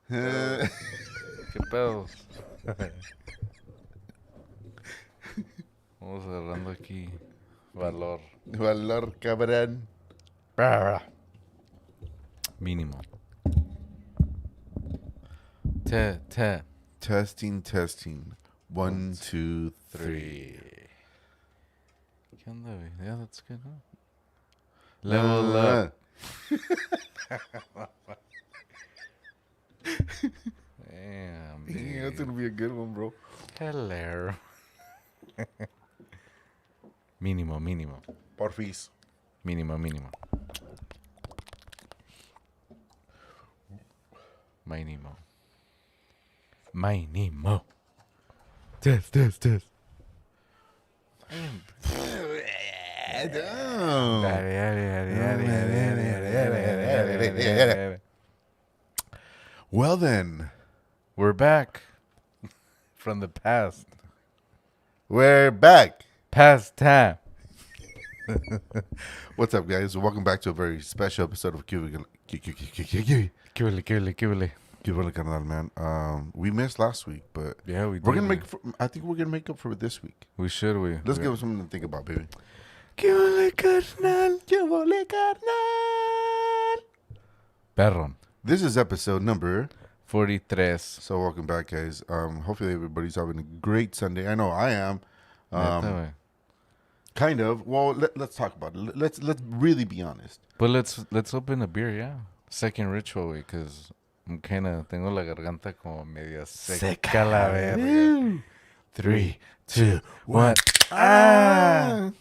¿Qué pedos? Vamos agarrando aquí valor. Valor, cabrón. Mínimo. Te. Testing. 1, 2, 3. 3. ¿Qué onda, güey? Yeah, that's good, huh? Level up. Damn, Yeah, that's dude. gonna be a good one, bro. Hello. Mínimo. Porfis. Mínimo. Mínimo. Test. Well then, We're back from the past. we're back. Past time. What's up, guys? Welcome back to a very special episode of Cuba Carnal, man. We missed last week, but Yeah, we we're did. gonna I think we're gonna make up for it this week. We should. Let's give us something to think about, baby. Perron. This is episode number. 43. So welcome back, guys. Hopefully everybody's having a great Sunday. I know I am. Neta, güey. Kind of. Well, let's talk about it. Let's really be honest. But let's open a beer, yeah. Second ritual, güey, because I'm kind of tengo la garganta como media seca la verga. 3, 2, 1. Ah!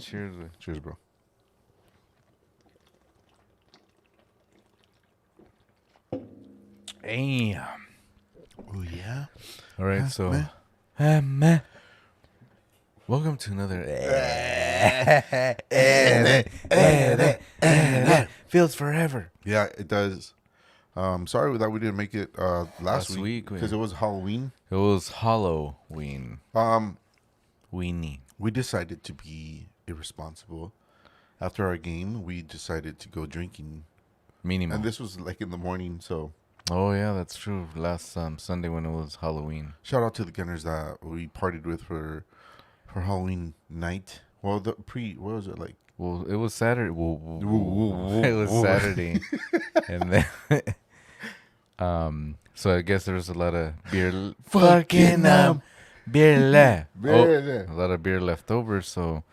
Cheers, güey. Cheers, bro. Damn. Oh yeah. All right, so welcome to another feels forever. Yeah, it does. Sorry that we didn't make it last week because yeah. it was Halloween. It was Halloween. Weenie. We decided to be irresponsible. After our game, we decided to go drinking, Mínimo. and this was like in the morning. So Oh yeah, that's true. Last Sunday when it was Halloween. shout out to the Gunners that we partied with for Halloween night. Well, what was it like? Well, it was Saturday. It was whoa. Saturday, and then so I guess there was a lot of beer. Beer left. Beer. A lot of beer left over. So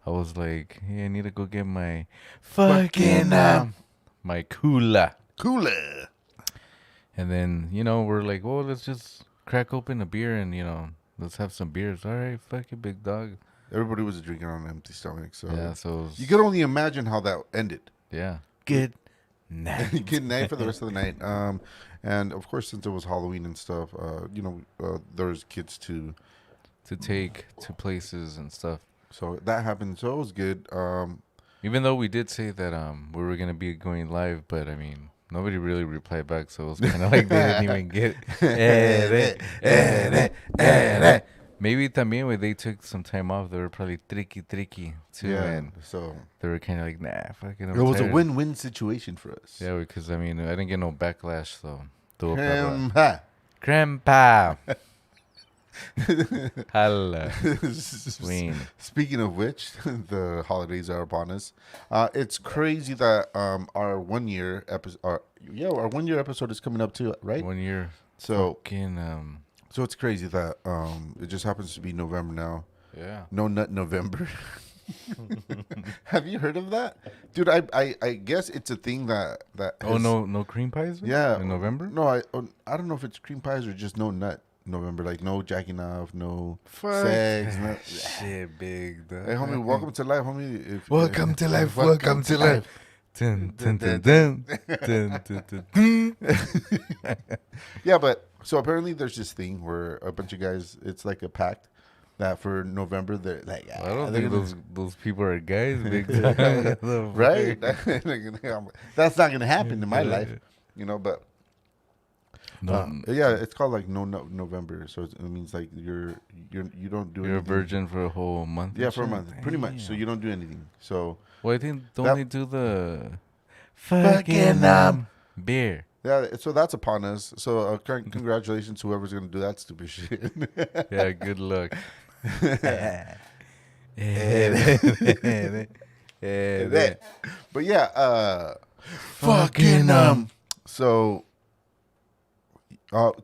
I was like, hey, I need to go get my fucking my cooler. Cooler. And then we're like, well, let's just crack open a beer and let's have some beers. All right, fuck it, big dog. Everybody was drinking on an empty stomach, so Yeah, so it was, you could only imagine how that ended. yeah. Good night. Good night for the rest of the night. And of course, since it was Halloween and stuff, there's kids to take to places and stuff. so that happened. So it was good. Even though we did say that we were gonna be going live, but I mean nobody really replied back, so it was kind of like they didn't even get. Maybe también when they took some time off, they were probably tricky too, Yeah. and So they were kind of like, nah, fucking. it was a win-win situation for us. Yeah, because I mean I didn't get no backlash, so. Ha. Grandpa. Holla. Ween. Speaking of which, the holidays are upon us. It's crazy that our 1 year episode, our 1 year episode is coming up too, right? 1 year. So Fucking, so it's crazy that it just happens to be November now. yeah. No Nut November. Have you heard of that, dude? I guess it's a thing that Oh, has- no cream pies? yeah, In November? No, I don't know if it's cream pies or just no nut November, like no jacking off, no Fuck sex. that No, shit, big dog. hey, homie, welcome to life, homie. Welcome to life. Welcome to life. Dun, dun, dun, dun. Dun, dun, dun, dun. Yeah, but so apparently there's this thing where a bunch of guys, it's like a pact that for November they're like, I don't they're think gonna- those people are guys, big dog. right? That's not gonna happen in my life, But No, yeah, it's called like no November, so it means like you don't do you're a anything. virgin for a whole month. Yeah, and for a shit? month, pretty much. So Damn. you don't do anything. So Well, I think don't That- they do the fucking beer. Yeah, so that's upon us. So congratulations to whoever's gonna do that stupid shit. Yeah, good luck. But yeah, Fucking So,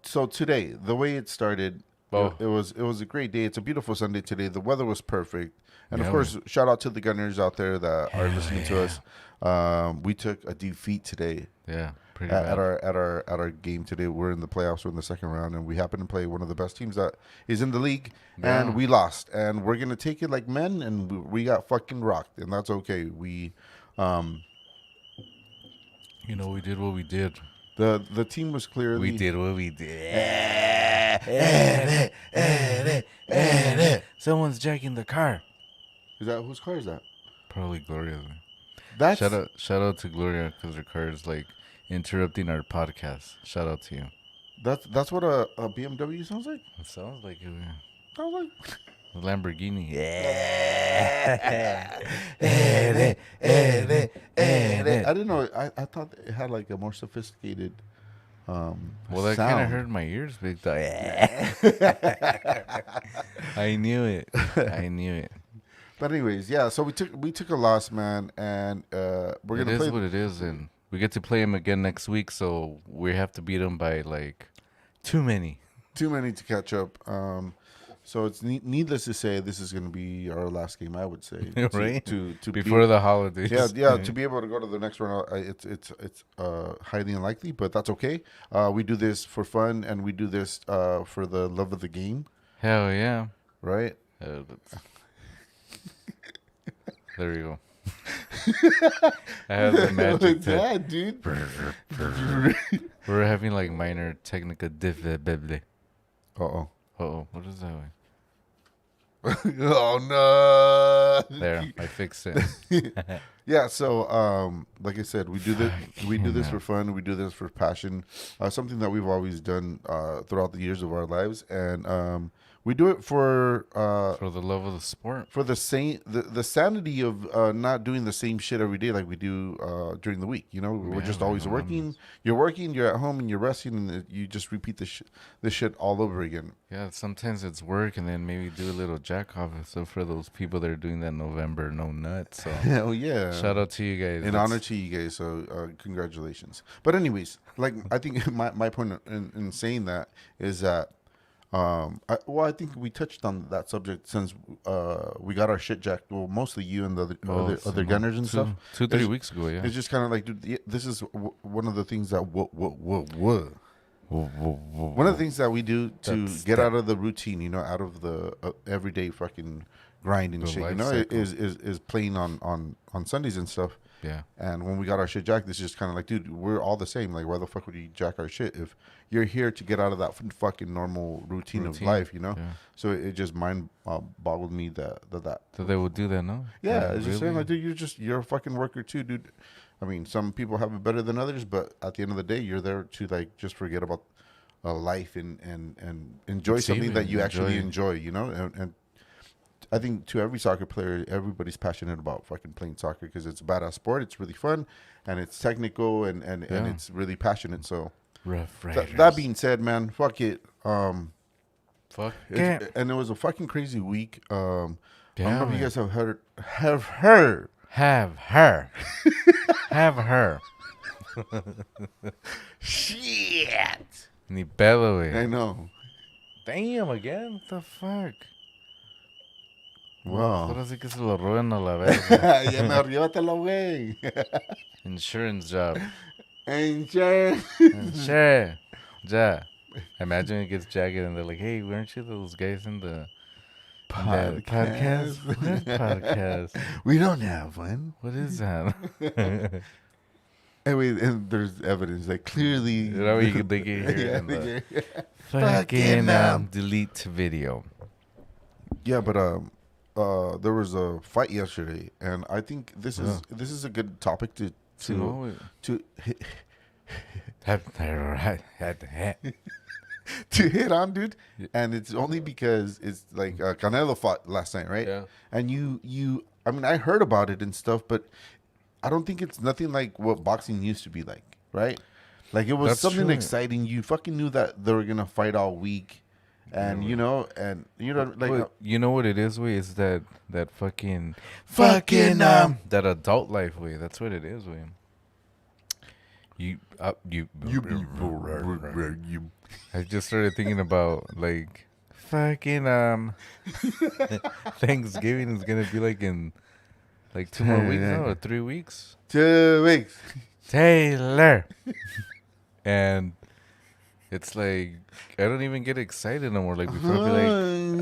so today, the way it started, Oh. it was a great day. It's a beautiful Sunday today. The weather was perfect, and Yeah, of course, shout out to the Gunners out there that are listening to us. We took a defeat today Yeah, pretty at bad. our game today. We're in the playoffs. We're in the second round, and we happen to play one of the best teams that is in the league, and Yeah. we lost. And we're gonna take it like men, and we got fucking rocked, and that's okay. We, You know, we did what we did. the team was clearly We did what we did. Someone's jacking the car. Is that whose car is that? Probably Gloria's. That's Shout out to Gloria because her car is like interrupting our podcast. Shout out to you. that's what a BMW sounds like. It sounds like it. Sounds like. A Lamborghini. I didn't know. I thought it had like a more sophisticated. Well, that kind of sound. hurt my ears big time. I knew it. I knew it. But anyways, yeah. So we took a loss, man, and we're It gonna is play. what it is, and we get to play him again next week, so we have to beat him by like too many. Too many to catch up. So it's needless to say, this is gonna be our last game. I would say, Right? To Before the holidays. yeah. To be able to go to the next round, it's highly unlikely, but that's okay. We do this for fun, and we do this for the love of the game, Hell yeah. right? There we go. I have the magic tip. Yeah, dude. We're having like minor technical difficulty. Uh-oh. Oh, what is that? Oh no. There, I fixed it. Yeah, so like I said, we do this Fucking for fun, we do this for passion. Something that we've always done throughout the years of our lives, and we do it for the love of the sport. for the sanity of not doing the same shit every day like we do during the week. You know, we're Yeah, just man, always working. You're working, you're at home, and you're resting, and you just repeat this shit all over again. Yeah, sometimes it's work, and then maybe do a little jack off. So for those people that are doing that in November, no nuts. So Hell yeah! shout out to you guys. In That's- honor to you guys, so congratulations. But anyways, like I think my point in saying that is that I think we touched on that subject since we got our shit jacked. Well, mostly you and the other gunners and stuff. 2-3 It's- weeks ago, yeah. It's just kind of like, dude, this is one of the things that one of the things that we do to get out of the routine, you know, out of the everyday fucking grind and The shit, you life know, cycle. is playing on Sundays and stuff. Yeah. And when we got our shit jacked, it's just kind of like, dude, we're all the same. Like, why the fuck would you jack our shit if you're here to get out of that fucking normal routine of life, you know? Yeah. So it just mind boggled me that. So they would do that, no? Yeah, it's just really? saying like, dude, you're a fucking worker too, dude. I mean, some people have it better than others, but at the end of the day, you're there to like just forget about life and enjoy Receive something it, that you actually enjoy. enjoy, you know? And I think to every soccer player, everybody's passionate about fucking playing soccer because it's a badass sport. It's really fun, and it's technical, and it's really passionate. So Rough that being said, man, fuck it. Fuck yeah. And it was a fucking crazy week. I don't Yeah, know if you man. guys have heard. Have her. Have her. Shit. Ni pedo, I güey. know. Damn, again? What the fuck? Wow. Ahora sí que se lo roben a la verga. Ya me arríbatelo, güey. Insurance job. Insurance. Sure. Yeah. Imagine it gets jagged and they're like, hey, weren't you those guys in the podcast? What podcast? We don't have one. What is that? Anyway, and there's evidence that clearly. You know, they can hear it Yeah, in the Fucking, fucking delete video. yeah, but there was a fight yesterday, and I think this is a good topic to to hit on, dude. And it's only because it's like Canelo fought last night, right? Yeah. And you I mean, I heard about it and stuff, but I don't think it's nothing like what boxing used to be like, right? Like it was That's something true. exciting. You fucking knew that they were gonna fight all week, and Yeah, like But you know what it is, way is that fucking Fucking, that adult life way. That's what it is, way. You you I just started thinking about like fucking Thanksgiving is gonna be like in like 2 more weeks, no, 3 weeks. 2 weeks. Taylor, and it's like I don't even get excited no more. Like before, I'd be like,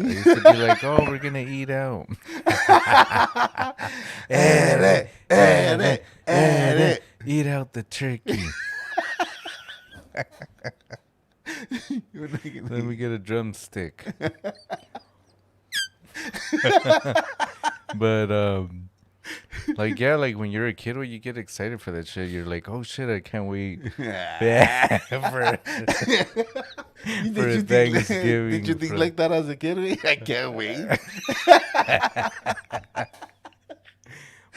I used to be like, oh, we're gonna eat out. Eat out the turkey. Then we get a drumstick. But like yeah, like when you're a kid, when you get excited for that shit, you're like, oh shit, I can't wait for Thanksgiving. Did you think for- like that as a kid? I can't wait.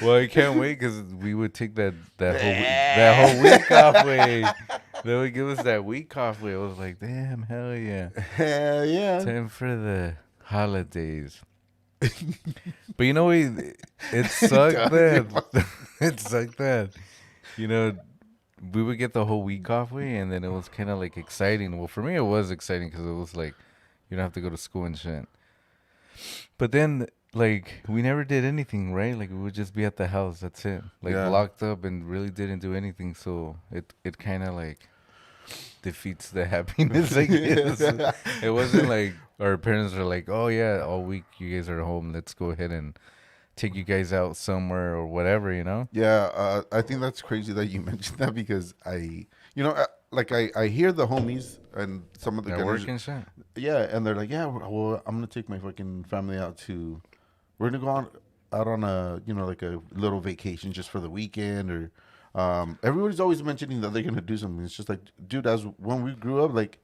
Well, I can't wait because we would take that whole week off way. They would give us that week off way. I was like, damn, hell yeah, Hell yeah. time for the holidays. But you know, it sucked that it sucked that we would get the whole week off way, and then it was kind of like exciting. Well, for me, it was exciting because it was like you don't have to go to school and shit. But then, like, we never did anything, right? Like, we would just be at the house. That's it. Like, Yeah. locked up and really didn't do anything. So it kind of like defeats the happiness, I guess. It wasn't like our parents were like, oh, yeah, all week you guys are home. Let's go ahead and take you guys out somewhere or whatever, you know? Yeah, I think that's crazy that you mentioned that because I hear the homies and some of the At guys, work and shit. yeah, and they're like, yeah, well, I'm gonna take my fucking family out to, we're gonna go out on a like a little vacation just for the weekend or, everybody's always mentioning that they're gonna do something. It's just like, dude, as when we grew up, like,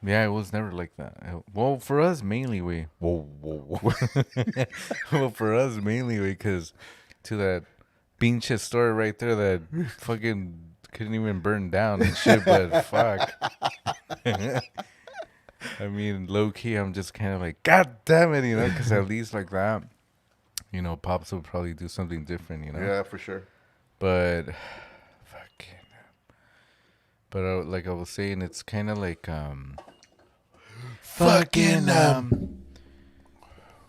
Yeah, it was never like that. Well, for us mainly, well, for us mainly, because to that pinche store right there that fucking couldn't even burn down and shit. But fuck, I mean, low key, I'm just kind of like, God damn it, because at least like that, pops would probably do something different, yeah, for sure. But fucking, but like I was saying, it's kind of like Fucking,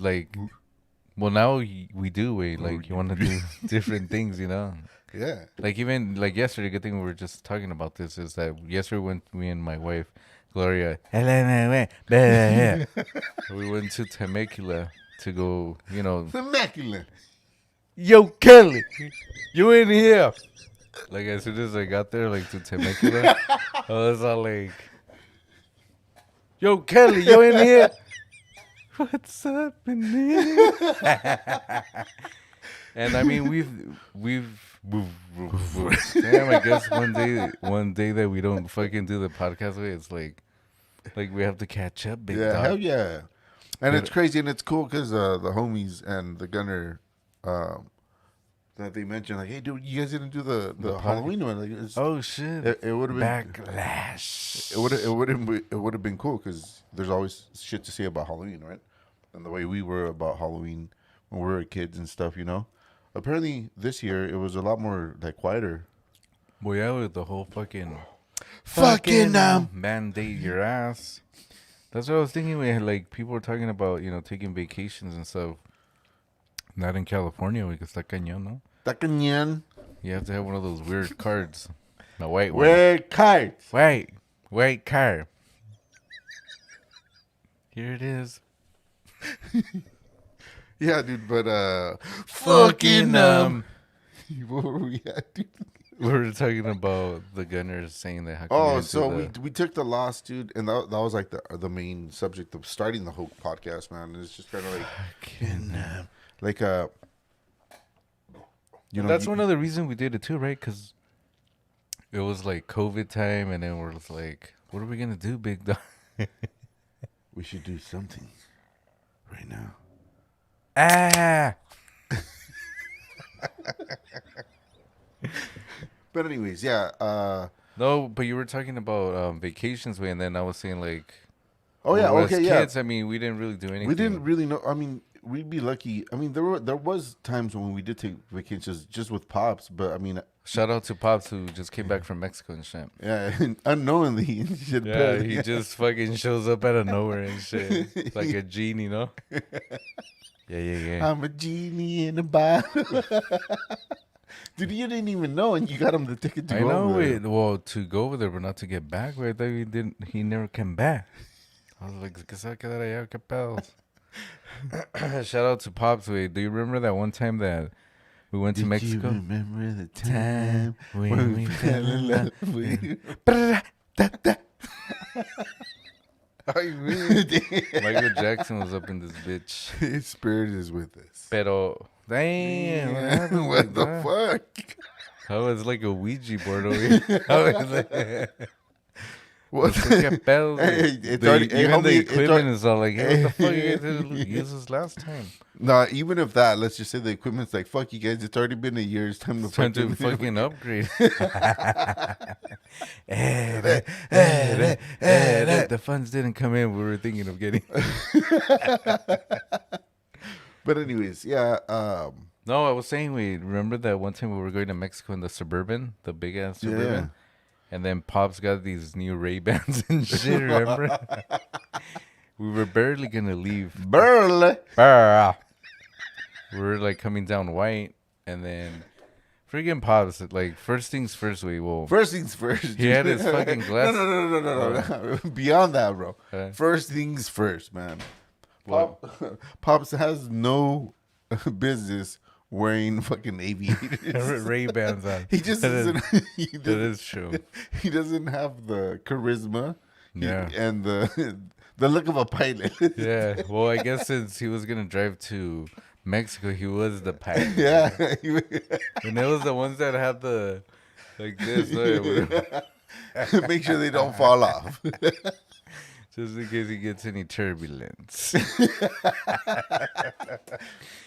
like, well, now we do wait. Like, you want to do different things, Yeah. Like even like yesterday, good thing we were just talking about this is that yesterday when me and my wife Gloria, we went to Temecula to go, Immaculate. yo Kelly, you in here? Like as soon as I got there, like to Temecula, I was all like, yo Kelly, you in here? What's happening? And I mean, we've damn. I guess one day that we don't fucking do the podcast way, it's like we have to catch up, big Yeah, dog. hell yeah. And But- it's crazy and it's cool because the homies and the gunner that they mentioned, like, hey, dude, you guys didn't do the Halloween one. Like, Oh shit! it would have been Backlash. it would have been cool because there's always shit to say about Halloween, right? And the way we were about Halloween when we were kids and stuff, Apparently this year it was a lot more like quieter. Well, yeah, with the whole fucking Fucking, mandate your ass. That's what I was thinking. We had like people were talking about taking vacations and stuff. Not in California because está cañón, no? Tacañan. You have to have one of those weird cards. No, wait, wait. Where kites? Wait, card. Here it is. Yeah, dude, but Fucking what were we at, dude? we were talking about the gunners saying that. How come you Oh, didn't so do the- we took the loss, dude, and that was like the main subject of starting the whole podcast, man. It's just kind of like That's one of the reasons we did it too, right? Because it was like COVID time, and then we're just like, what are we gonna do, big dog? we should do something right now. Ah. But anyways, yeah. No, but you were talking about vacations, way, and then I was saying like, Oh yeah. well, as Okay. Yeah. kids, I mean, we didn't really do We didn't anything. really know. I mean, we'd be lucky. I mean, there was times when we did take vacations just with pops, but I mean, Shout out to Pops who just came back from Mexico and shit. yeah, unknowingly, he should Yeah, he just fucking shows up out of nowhere and shit, like a genie, you know? Yeah, yeah, yeah. I'm a genie in a bottle. Dude, you didn't even know, and you got him the ticket to I go know over there. it. Well, to go over there, but not to get back. Wait, I thought he didn't. He never came back. I was like, ¿qué se va a quedar allá? ¿Qué pedos? Shout out to Pops. Wait, do you remember that one time that we went to Did Mexico? you remember the time when we fell in love? I mean, Michael Jackson was up in this bitch. his spirit is with us. Pero, damn. What happened What like the that? fuck? How was like a Ouija board over here. How is it? What? ¿Qué pedo? Hey, it's The- already- hey, even homie, the it's equipment already- is all like, hey, what the fuck you guys didn't use this last time? Nah, even if that, let's just say the equipment's like, fuck you guys, it's already been a year. It's time to It's time to fucking fucking upgrade. The funds didn't come in. We were thinking of getting. But anyways, yeah. No, I was saying, we remember that one time we were going to Mexico in the Suburban, the big ass Suburban, and then Pops got these new Ray-Bans and shit. Remember? We were barely gonna leave. Burley. We were like coming down white, and then freaking Pops, like, first things first, we will. First things first. He had his fucking glass. No. Beyond that, bro. Okay. First things first, man. What? Pops has no business wearing fucking aviators. Ray-Bans on. He just That is- doesn't. He That doesn't, is true. he doesn't have the charisma. Yeah. And the look of a pilot. Yeah. Well, I guess since he was gonna drive to Mexico, he was the pilot. Yeah. And it was the ones that had the like this, Make sure they don't fall off. just in case he gets any turbulence.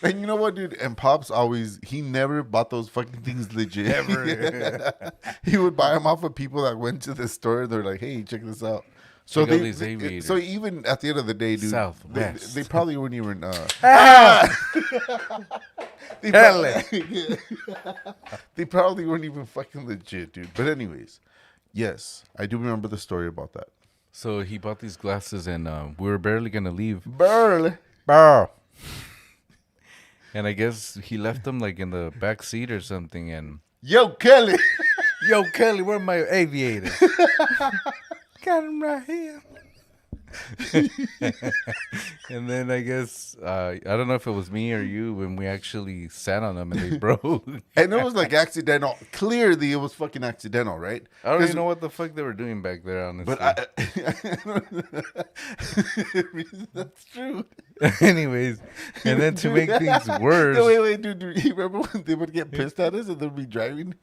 And you know what, dude? And Pops he never bought those fucking things legit. Ever. He would buy them off of people that went to the store. They're like, hey, check this out. So Check out these aviators. so even at the end of the day, dude, Southwest. they probably weren't even. They, Hell. they probably weren't even fucking legit, dude. But anyways, yes, I do remember the story about that. So he bought these glasses, and we were barely gonna leave. Burl. And I guess he left them like in the back seat or something. And Yo, Kelly. yo, Kelly, where are my aviators? Got him right here. And then I guess I don't know if it was me or you when we actually sat on them and they broke. And it was like accidental. Clearly, it was fucking accidental, right? I don't even know what the fuck they were doing back there, honestly. But that's true. Anyways, and then to make things worse, No, wait, dude. You remember when they would get pissed at us and they'd be driving?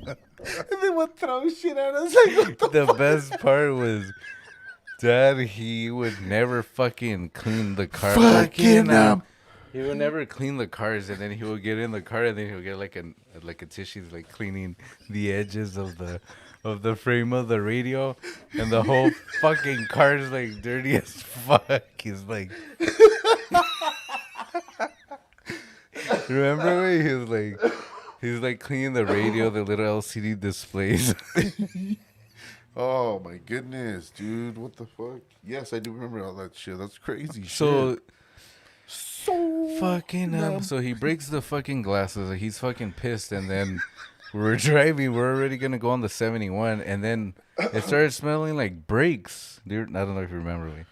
And they would throw shit at us. Like, what the best part was Dad, he would never fucking clean the car. Fucking He would never clean the cars, and then he would get in the car, and then he would get like a tissue, like cleaning the edges of the frame of the radio, and the whole fucking car is like dirty as fuck. He's like, remember when he's like cleaning the radio, the little LCD displays. Oh my goodness, dude! What the fuck? Yes, I do remember all that shit. That's crazy. So so fucking so he breaks the fucking glasses. He's fucking pissed, and then we're driving. We're already gonna go on the 71, and then it started smelling like brakes. Dude, I don't know if you remember me.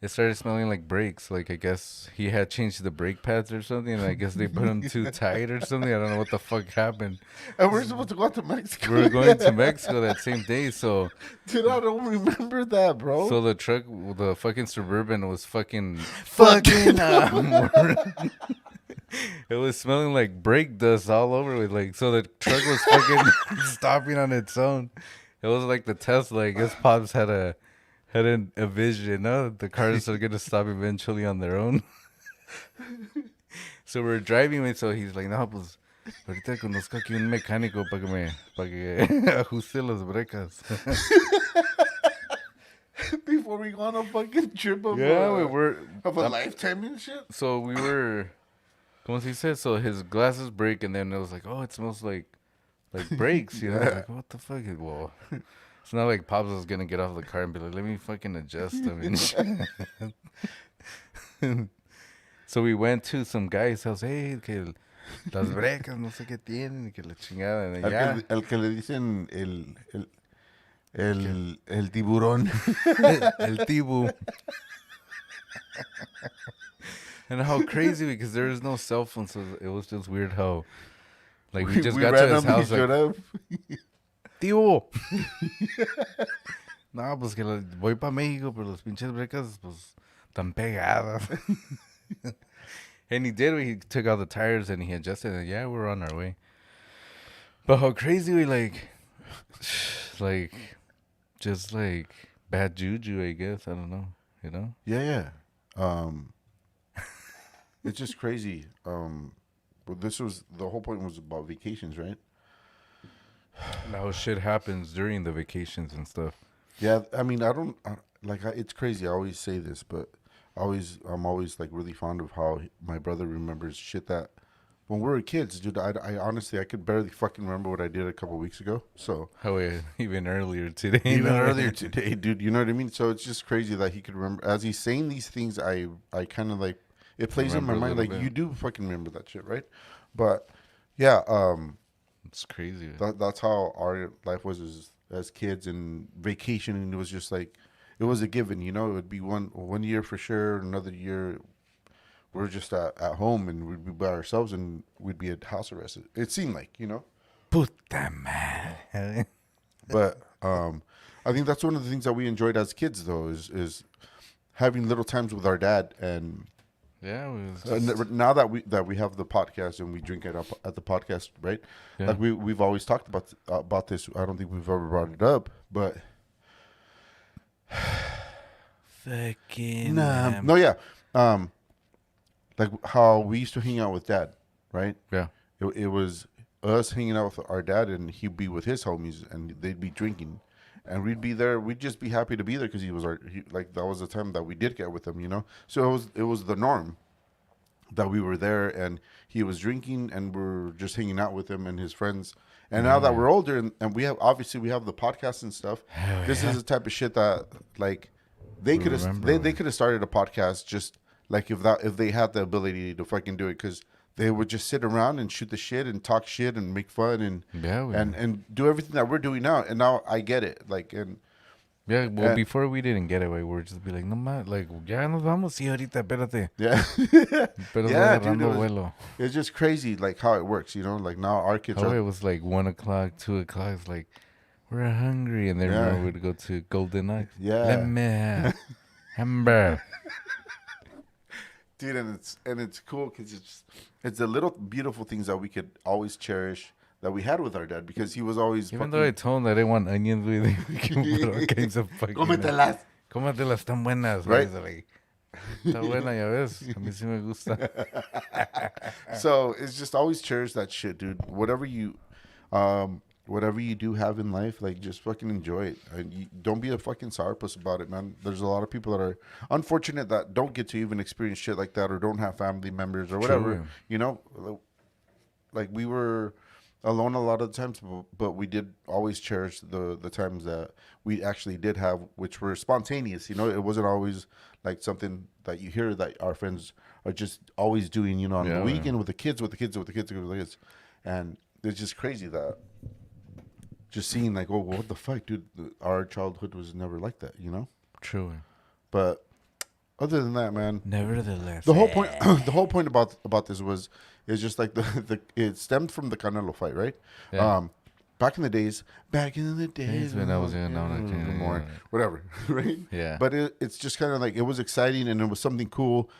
It started smelling like brakes. Like, I guess he had changed the brake pads or something, and I guess they put them too tight or something. I don't know what the fuck happened. And we're supposed to go out to Mexico. We were going to Mexico that same day, so Dude, I don't remember that, bro. the truck, the fucking Suburban was fucking it was smelling like brake dust all over it. Like, so the truck was fucking stopping on its own. It was like the Tesla. I guess Pops had a vision. No, the cars are gonna stop eventually on their own. So we're driving it. So he's like, "No, pues Ahorita conozco aquí un mecánico para que ajuste las brecas. Before we go on a fucking trip of Yeah, of a lifetime and shit. So we were, como se dice? So his glasses break, and then it was like, oh, it smells like brakes, you know? Like, what the fuck? Well, it's not like Pops was gonna get off the car and be like, let me fucking adjust them and shit. So we went to some guy's house. Hey, que las brecas, no sé qué tienen, que la chingada. And ya. El que le dicen el tiburón. El tibu. And how crazy, because there is no cell phone, so it was just weird how, like, we just got to his house, like, up. tío. No, pues que voy para México, pero las pinches brecas, pues, tan pegadas. And he did. He took out the tires and he adjusted, and yeah, we're on our way. But how crazy we like, just like bad juju, I guess. I don't know, you know? Yeah. It's just crazy. But this was the whole point was about vacations, right? How shit happens during the vacations and stuff. Yeah, I mean, it's crazy. I always say this, but I'm always like really fond of how my brother remembers shit that when we were kids, dude. I honestly I could barely fucking remember what I did a couple weeks ago. So how even earlier today, earlier today, dude. You know what I mean? So it's just crazy that he could remember as he's saying these things. I kind of like it plays in my mind like you do fucking remember that shit, right? But yeah, it's crazy. That's how our life was as kids, and vacation, and it was just like it was a given, you know. It would be one year for sure, another year we're just at home and we'd be by ourselves and we'd be at house arrest. It seemed like, you know. Puta madre. But I think that's one of the things that we enjoyed as kids, though, is having little times with our dad. And yeah, now that we have the podcast and we drink it up at the podcast, right? Yeah. Like we've always talked about this. I don't think we've ever brought it up, but fucking no, yeah. Like how we used to hang out with dad, right? Yeah. It was us hanging out with our dad, and he'd be with his homies, and they'd be drinking, and we'd be there. We'd just be happy to be there because like that was the time that we did get with him, you know. So it was the norm that we were there, and he was drinking, and we're just hanging out with him and his friends. And now that we're older, and we have the podcast and stuff, this is the type of shit that like they could have started a podcast just. Like if they had the ability to fucking do it, because they would just sit around and shoot the shit and talk shit and make fun and do everything that we're doing now. And now I get it. Like before we didn't get it, we were just be like, no más, like ya nos vamos, sí, ahorita, espérate. Yeah, pero yeah, dude, it's just crazy, like how it works, you know. Like now our kids. It was like 1 o'clock, 2 o'clock. It's like we're hungry, and then we'd go to Golden Axe. Yeah, let me have hamburger. Dude, and it's cool because it's the little beautiful things that we could always cherish that we had with our dad, because he was always even though I told him that I didn't want onions, we can put all kinds of fucking cómetelas, tan buenas, right? Like, está buena, ya ves, a mí sí me gusta. So it's just always cherish that shit, dude. Whatever you do have in life, like just fucking enjoy it. And you don't be a fucking sourpuss about it, man. There's a lot of people that are unfortunate that don't get to even experience shit like that, or don't have family members or whatever. True. You know, like we were alone a lot of the times, but we did always cherish the times that we actually did have, which were spontaneous. You know, it wasn't always like something that you hear that our friends are just always doing, you know, on the weekend with the kids. And it's just crazy that just seeing like, oh, what the fuck, dude? Our childhood was never like that, you know? True. But other than that, man. Nevertheless, the whole point about this is just like it stemmed from the Canelo fight, right? Yeah. Back in the days when I was young, now I can't anymore. Whatever, right? Yeah. But it's just kind of like it was exciting and it was something cool.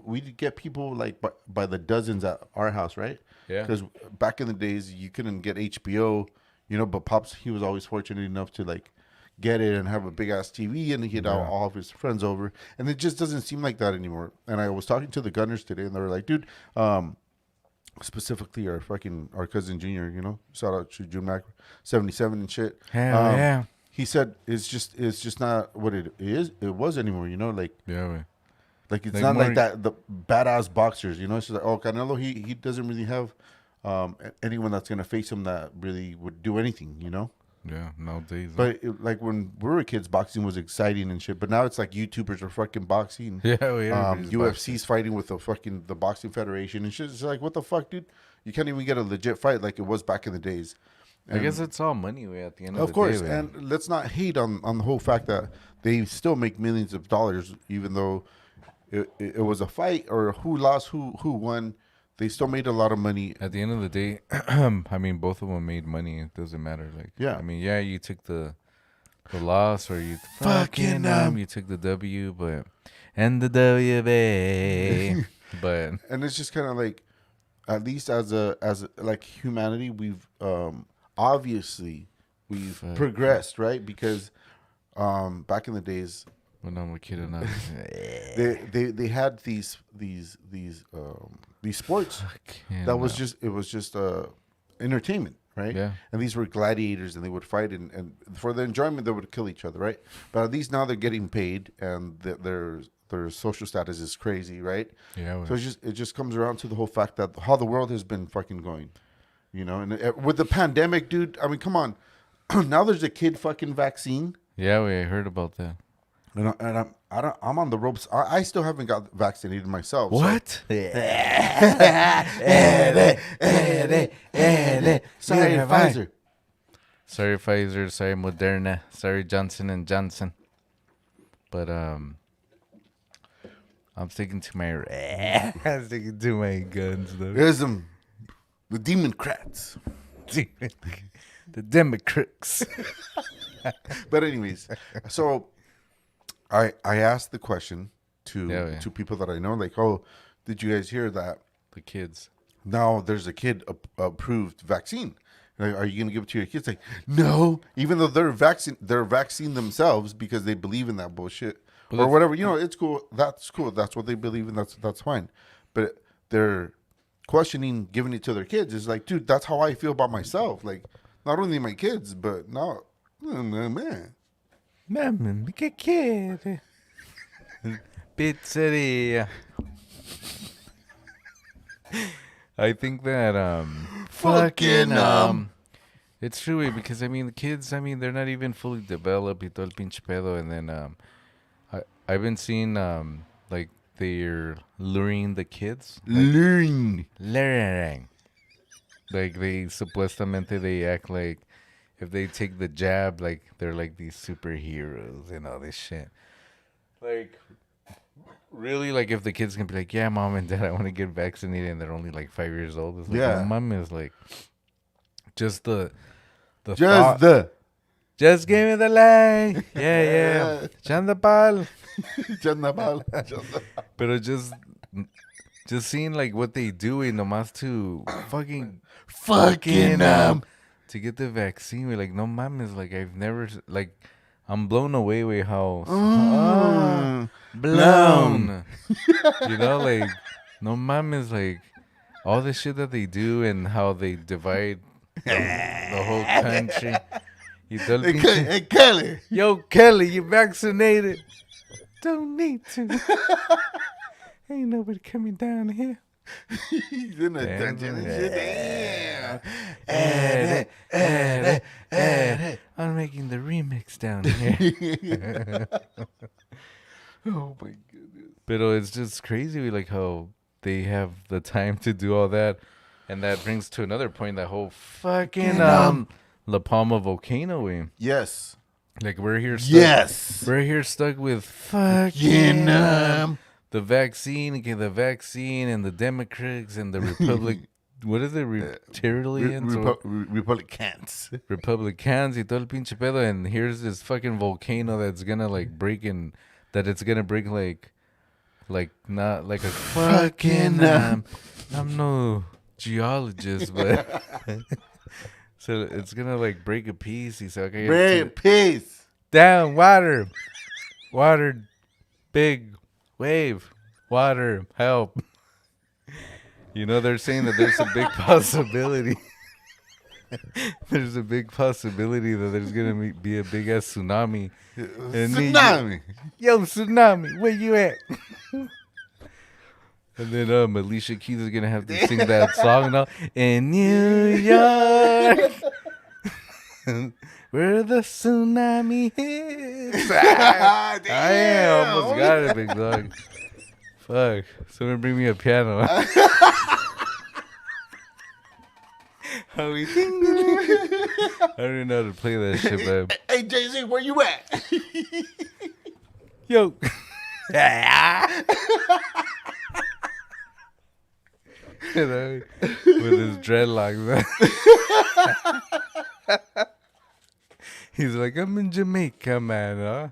We'd get people like by the dozens at our house, right? Yeah. Because back in the days, you couldn't get HBO, you know. But Pops, he was always fortunate enough to like get it and have a big ass TV, and he'd have all of his friends over. And it just doesn't seem like that anymore. And I was talking to the Gunners today, and they were like, "Dude, specifically our cousin Junior. You know, shout out to June Mac, 77 and shit. Hell yeah. He said it's just not what it is. It was anymore. You know, Yeah, way. like it's Like not more- like that. The badass boxers. You know, it's just like, oh, Canelo. He doesn't really have anyone that's gonna face him that really would do anything. You know. Yeah, nowadays. But like when we were kids, boxing was exciting and shit. But now it's like YouTubers are fucking boxing. yeah, way. everybody's boxing. UFC's fighting with the boxing federation and shit. It's like, what the fuck, dude? You can't even get a legit fight like it was back in the days. I guess it's all money way at the end of Of the course, day. way. and let's not hate on the whole fact that they still make millions of dollars, even though it was a fight or who lost, who won. They still made a lot of money. At the end of the day, I mean, both of them made money. It doesn't matter. Like, Yeah. I mean, yeah, you took the loss or you Fucking, you took the W, but and the W, babe. But And it's just kind of like, at least as like humanity, we've obviously we've Fuck. progressed, right? Because back in the days, when I'm a kid and I, they had these sports that was just entertainment, right? Yeah. And these were gladiators, and they would fight, and for the enjoyment, they would kill each other, right? But at least now they're getting paid, and their social status is crazy, right? yeah, So it just comes around to the whole fact that how the world has been fucking going, you know. And with the pandemic, dude, I mean, come on. Now there's a kid fucking vaccine, yeah, I heard about that. and I'm on the ropes. I still haven't got vaccinated myself. so- Sorry, Yeah, Pfizer. Sorry, Pfizer. Sorry, Moderna. Sorry, Johnson and Johnson. But I'm sticking to my. I'm sticking to my guns though. There's them, the Democrats. The Democrats. But anyways, so I asked the question to Yeah. to people that I know, like, oh, did you guys hear that? The kids. Now there's a kid approved vaccine. Like, are you gonna give it to your kids? Like, no, even though they're vaccine themselves because they believe in that bullshit or whatever. You know, it's cool. That's cool. That's what they believe in. That's fine. But they're questioning giving it to their kids. Is like, dude, that's how I feel about myself. Like, not only my kids, but now, man. Mamma, che chiede? Pizzeria. I think that it's true because I mean the kids, I mean they're not even fully developed y todo el pinche pedo, and then I've been seeing like they're luring the kids, Learn. luring, like they supuestamente they act like if they take the jab like they're like these superheroes and all this shit, like. Really, like if the kids can be like, "Yeah, mom and dad, I want to get vaccinated," and they're only like 5 years old. It's like, Yeah. my mom is like, just the Just thought- just give me the line. Yeah. Chanda pal. But just seeing like what they do and nomás to fucking to get the vaccine. We're like, no mames, like I've never like I'm blown away with how blown. You know, like no mames, like all the shit that they do and how they divide the whole country. Y todo el pinche- Hey, Kelly. Yo, Kelly, you vaccinated? Don't need to. Ain't nobody coming down here. He's in a Damn. dungeon and shit. Damn. I'm making the remix down here. Oh my goodness. But it's just crazy, like how they have the time to do all that, and that brings to another point that whole fucking La Palma volcano. Yes. Like we're here. Yes. We're here stuck with fucking um, the vaccine, the vaccine, and the Democrats and the Republic. What is it? Reptilians or Republicans. Republicans y todo el pinche pedo. And here's this fucking volcano that's gonna like break in. That it's gonna break like not like a fucking. I'm no geologist, but so it's gonna like break a piece. He said, "Okay, Great peace. down water, big wave, water, help." You know, they're saying that there's a big possibility. There's a big possibility that there's gonna be a big ass tsunami. And Tsunami. Yo, tsunami, where you at? And then Alicia Keys is gonna have to sing that song now in New York, where the tsunami hits. I almost got it, big dog. Fuck, someone bring me a piano. How we ding, ding, ding. I don't even know how to play that shit, but Hey, Jay-Z, where you at? yo. You know, with his dreadlocks. He's like, I'm in Jamaica, man, huh?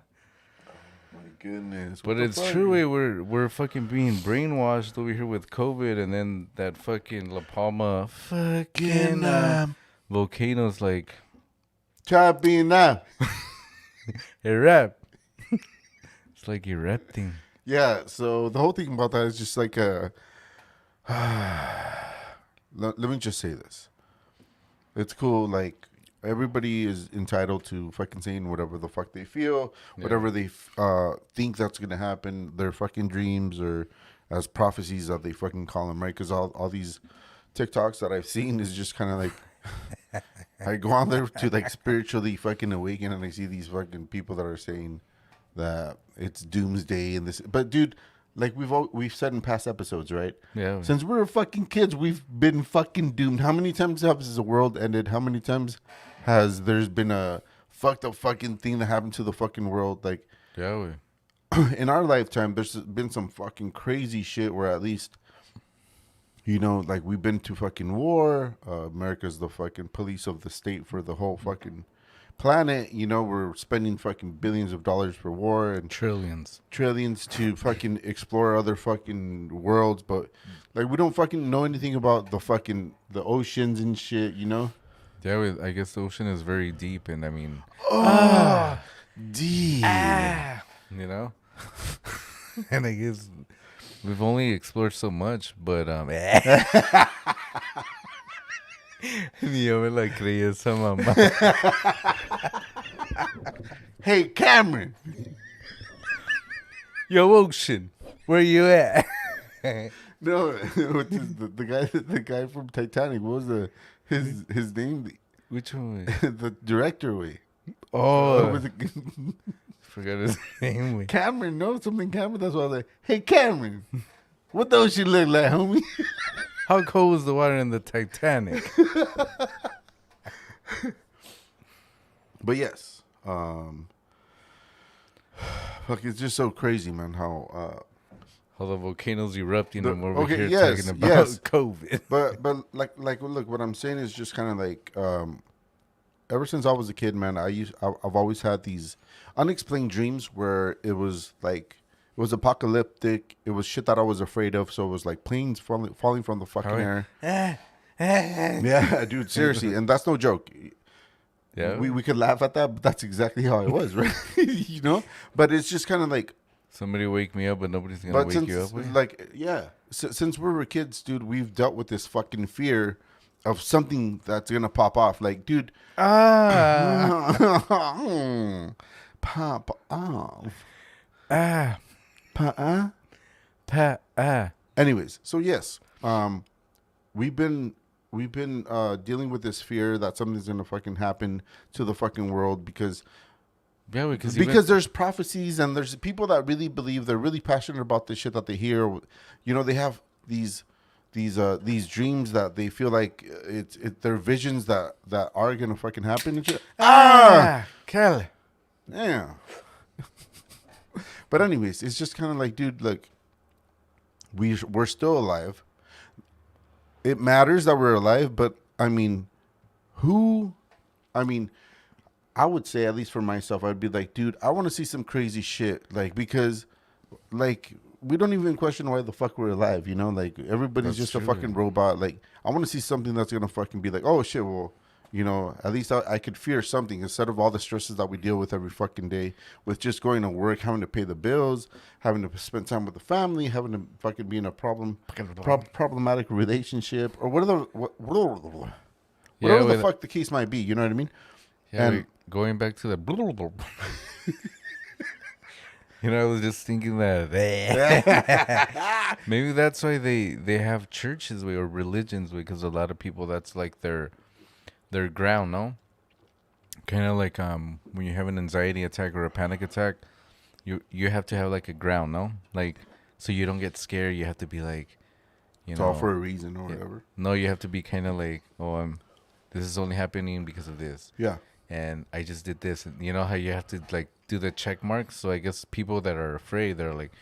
My goodness. But it's true, we're fucking being brainwashed over here with COVID, and then that fucking La Palma fucking volcano's like Try being now. erupt. It's like erupting. Yeah, so the whole thing about that is just like let me just say this. It's cool, like everybody is entitled to fucking saying whatever the fuck they feel, whatever they think that's gonna happen, their fucking dreams or as prophecies that they fucking call them, right? Because all these TikToks that I've seen is just kind of like I go on there to like spiritually fucking awaken, and I see these fucking people that are saying that it's doomsday and this, but dude, like we've said in past episodes, right? Yeah. Since we were fucking kids, we've been fucking doomed. How many times has the world ended? How many times has there's been a fucked up fucking thing that happened to the fucking world? Like, Yeah, in our lifetime, there's been some fucking crazy shit where at least, you know, like we've been to fucking war. America's the fucking police of the state for the whole fucking planet. You know, we're spending fucking billions of dollars for war and trillions to fucking explore other fucking worlds, but like we don't fucking know anything about the oceans and shit, you know? Yeah, I guess the ocean is very deep, and I mean, Deep. you know, and I guess we've only explored so much, but yo me la creí esa mamá. Hey, Cameron. Yo, ocean, where you at? No, the guy from Titanic. What was his name? Which one? The director way. Oh, Was it forgot his name. Wait. Cameron? No, something Cameron. That's why I was like, hey, Cameron. What those you look like, homie? How cold was the water in the Titanic? But yes, fuck, it's just so crazy, man. How How the volcanoes erupting, and we're okay, here yes, talking about yes. COVID. but like look, what I'm saying is just kind of like ever since I was a kid, man, I've always had these unexplained dreams where it was like it was apocalyptic. It was shit that I was afraid of. So it was like planes falling from the fucking air. Yeah, dude, seriously, and that's no joke. Yeah, We could laugh at that, but that's exactly how it was, right? You know? But it's just kind of like, somebody wake me up, but nobody's gonna wake you up. like, yeah, since we were kids, dude, we've dealt with this fucking fear of something that's gonna pop off. Like, dude, pop off. Anyways, so yes, we've been dealing with this fear that something's gonna fucking happen to the fucking world because there's prophecies and there's people that really believe, they're really passionate about the shit that they hear. You know, they have these dreams that they feel like they're visions that are gonna fucking happen and shit. Kelly. Yeah. But anyways, it's just kind of like, dude, like we're still alive. It matters that we're alive, but I mean, I would say, at least for myself, I'd be like, dude, I want to see some crazy shit. Like, because, like, we don't even question why the fuck we're alive, you know? Like, everybody's just a fucking robot. Like, I want to see something that's going to fucking be like, oh, shit, well, you know, at least I could fear something instead of all the stresses that we deal with every fucking day with just going to work, having to pay the bills, having to spend time with the family, having to fucking be in a problematic relationship or whatever the fuck the case might be. You know what I mean? Yeah, And going back to the you know, I was just thinking that maybe that's why they have churches or religions, because a lot of people, that's like their ground, no? Kind of like when you have an anxiety attack or a panic attack, you have to have like a ground, no? Like, so you don't get scared. You have to be like, it's all for a reason or whatever. No, you have to be kind of like, this is only happening because of this. Yeah. And I just did this. And you know how you have to like do the check marks? So I guess people that are afraid, they're like,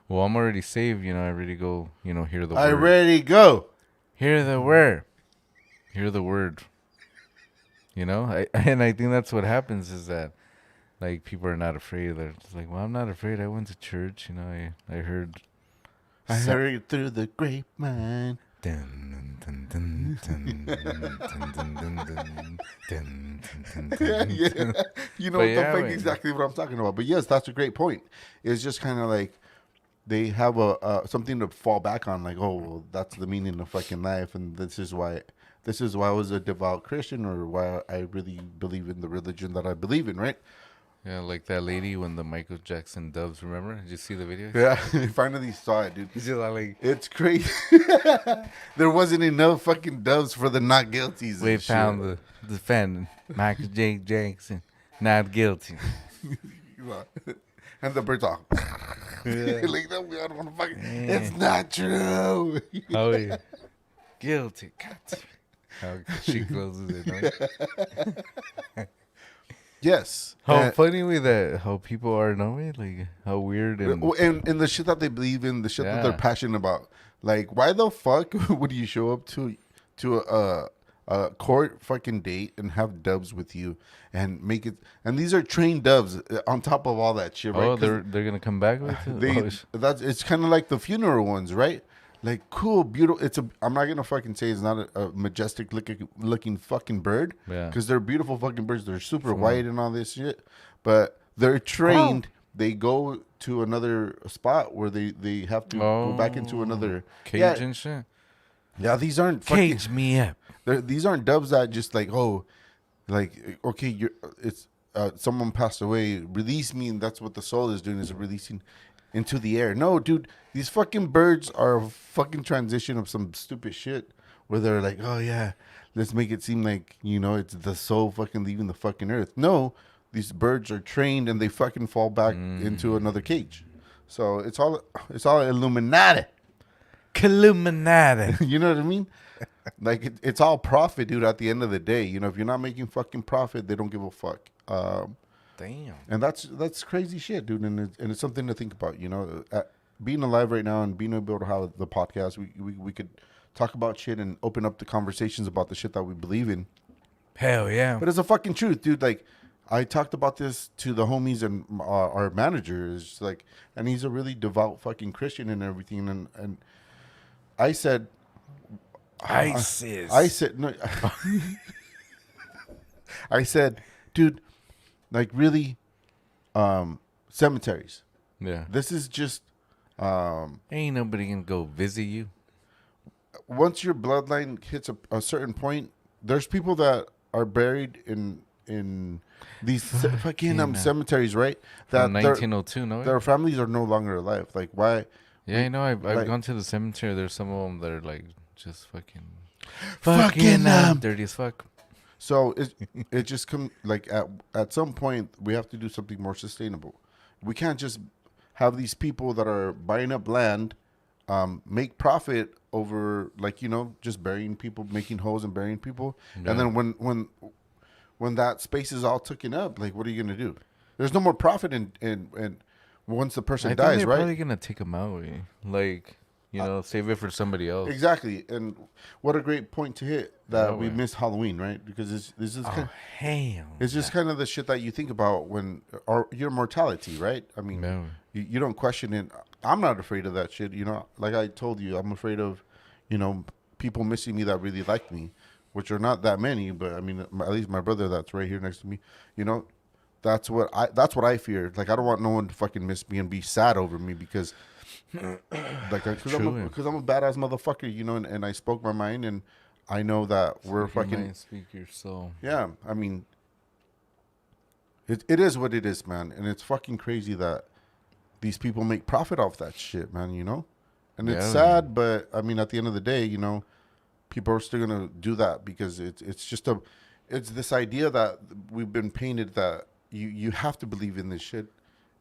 well, I'm already saved. You know, I already go, you know, hear the word. I already go. Hear the word. Hear the word. You know? And I think that's what happens is that, like, people are not afraid. They're just like, well, I'm not afraid. I went to church. You know, I heard. I heard it through the grapevine. Dun, dun, dun, dun, dun, dun, dun, dun, dun, dun, dun, Yeah. dun. You know But yeah, exactly what I'm talking about. But yes, that's a great point. It's just kind of like they have a something to fall back on. Like, oh, well, that's the meaning of fucking life, and this is why I was a devout Christian, or why I really believe in the religion that I believe in. Right? Yeah, like that lady when the Michael Jackson doves, remember? Did you see the video? Yeah, I finally saw it, dude. He's just like, It's crazy. There wasn't enough fucking doves for the not guilties. we and found shit. the defendant, Michael J. Jackson, not guilty. And the birds all. Like that, we don't want to fucking. It's not true. Oh, yeah. Guilty. God. How she closes it, huh? Yes. How funny with that, how people are, knowing, like, how weird. And the shit that they believe in, the shit that they're Yeah. passionate about. Like, why the fuck would you show up to a court fucking date and have doves with you and make it? And these are trained doves on top of all that shit, right? Oh, they're going to come back with it? It's kind of like the funeral ones, right? Like, cool, beautiful. I'm not gonna fucking say it's not a majestic looking fucking bird, Yeah. because they're beautiful fucking birds. They're super white and all this shit, but they're trained. They go to another spot where they have to go back into another Cage and shit? Yeah, these aren't fucking, Cage me up. these aren't doves that just like, oh, like, okay, it's someone passed away, release me, and that's what the soul is doing, is releasing into the air. No, dude, these fucking birds are a fucking transition of some stupid shit where they're like, oh yeah, let's make it seem like, you know, it's the soul fucking leaving the fucking earth. No, these birds are trained and they fucking fall back into another cage. So it's all Illuminati. Illuminati. You know what I mean? Like, it's all profit, dude, at the end of the day. You know, if you're not making fucking profit, they don't give a fuck. Damn. And that's crazy shit, dude. And it's something to think about, you know. Being alive right now and being able to have the podcast, we could talk about shit and open up the conversations about the shit that we believe in. Hell yeah. But it's a fucking truth, dude. Like, I talked about this to the homies and our manager is like, and he's a really devout fucking Christian and everything. And I said, ISIS. I said, no, I said, dude, like, really, cemeteries. Yeah. This is just, Ain't nobody gonna go visit you. once your bloodline hits a certain point, there's people that are buried in these fucking cemeteries, right? That From 1902, no? their families are no longer alive. Like, why? Yeah, I know. I've like- gone to the cemetery. There's some of them that are like just fucking dirty as fuck. So it just come like at some point we have to do something more sustainable. We can't just have these people that are buying up land, make profit over, like, you know, just burying people, making holes and burying people, Yeah. and then when that space is all taken up, like, what are you gonna do? There's no more profit in once the person I think dies, they're right? probably gonna take them out, like, you know, save it for somebody else. Exactly. And what a great point to hit that Yeah, we man. missed Halloween, right? Because this is kind Hell. it's just kind of the shit that you think about when your mortality, right? I mean, Yeah. you don't question it. I'm not afraid of that shit. You know, like I told you, I'm afraid of, you know, people missing me that really like me. which are not that many, but I mean, at least my brother that's right here next to me, you know, that's what I fear. Like I don't want no one to fucking miss me and be sad over me because like True. because I'm a badass motherfucker, you know, and I spoke my mind and I know that we're Speak your fucking mind, speak your soul. yeah. I mean, it is what it is, man, and it's fucking crazy that these people make profit off that shit, man. You know, and it's Yeah. sad, but I mean, at the end of the day, you know, people are still gonna do that because it's this idea that we've been painted that you have to believe in this shit,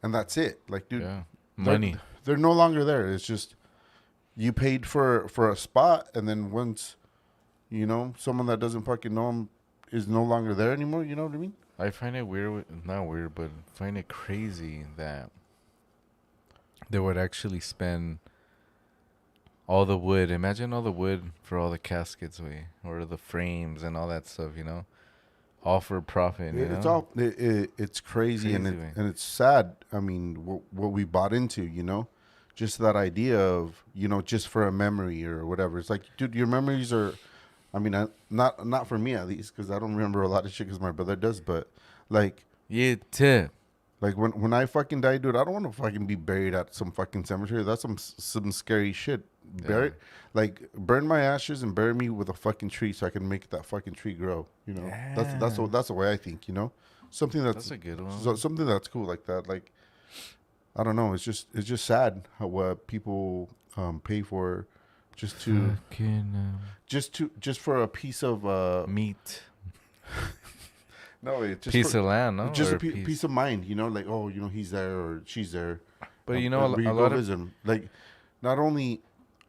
and that's it. Like, dude, Yeah. they're- Money. they're no longer there. It's just you paid for a spot, and then once you know someone that doesn't fucking know them is no longer there anymore. You know what I mean? I find it weird, not weird, but find it crazy that they would actually spend all the wood. Imagine all the wood for all the caskets, or the frames and all that stuff, all for profit. It's all it's crazy, and Crazy, way. and it's sad. I mean, what we bought into, you know, just that idea of just for a memory or whatever. It's like, dude, your memories are. I mean, not for me at least, because I don't remember a lot of shit because my brother does. But like Yeah, tip. when I fucking die, dude, I don't want to fucking be buried at some fucking cemetery. That's some scary shit. Bury, like burn my ashes and bury me with a fucking tree so I can make that fucking tree grow. You know, that's the way I think. You know, something that's That's a good one. something that's cool like that. Like I don't know. It's just sad how what people pay for just to Fucking, just for a piece of meat. no, it's just Piece for, of land, no? just Or a piece of mind. You know, like oh, he's there or she's there. But and a we can lot go of visit 'em. Like not only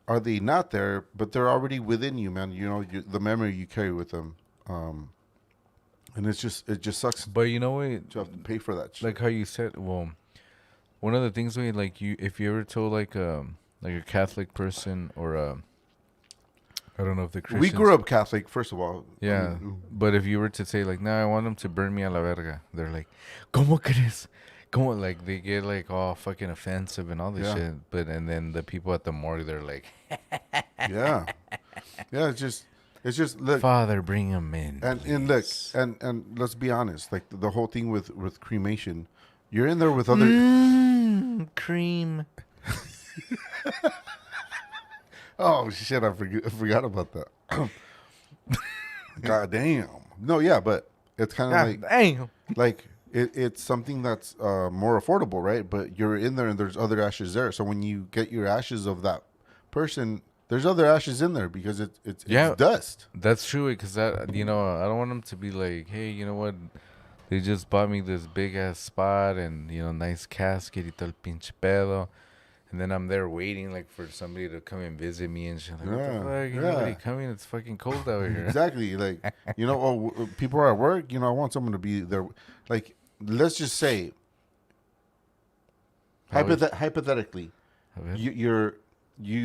are they not there, but they're already within you, man. You know the memory you carry with them, and it just sucks But you know what? to have to pay for that shit. Like how you said, well, one of the things like if you ever told like a Catholic person or I don't know if the Christians. We grew up Catholic, first of all. Yeah, I mean, but if you were to say like, no, I want them to burn me a la verga, they're like, ¿Cómo crees? ¿Cómo? Like they get like all fucking offensive and all this Yeah. shit. But and then the people at the morgue, they're like, yeah, yeah. It's just look. Father, bring him in. And look, and let's be honest, like the whole thing with cremation, you're in there with other. Cream. Oh shit, I forgot about that. God damn. No, yeah, but it's kind of like Damn. it's something that's more affordable, right? But you're in there and there's other ashes there. So when you get your ashes of that person, there's other ashes in there because it's dust. That's true because that I don't want them to be like, hey, you know what? They just bought me this big ass spot and nice casket y tal pinche pedo. And then I'm there waiting like for somebody to come and visit me and shit. Like, what the fuck? Ain't nobody coming. It's fucking cold out here. Exactly. Like, people are at work. I want someone to be there. Like, let's just say, hypothetically, you're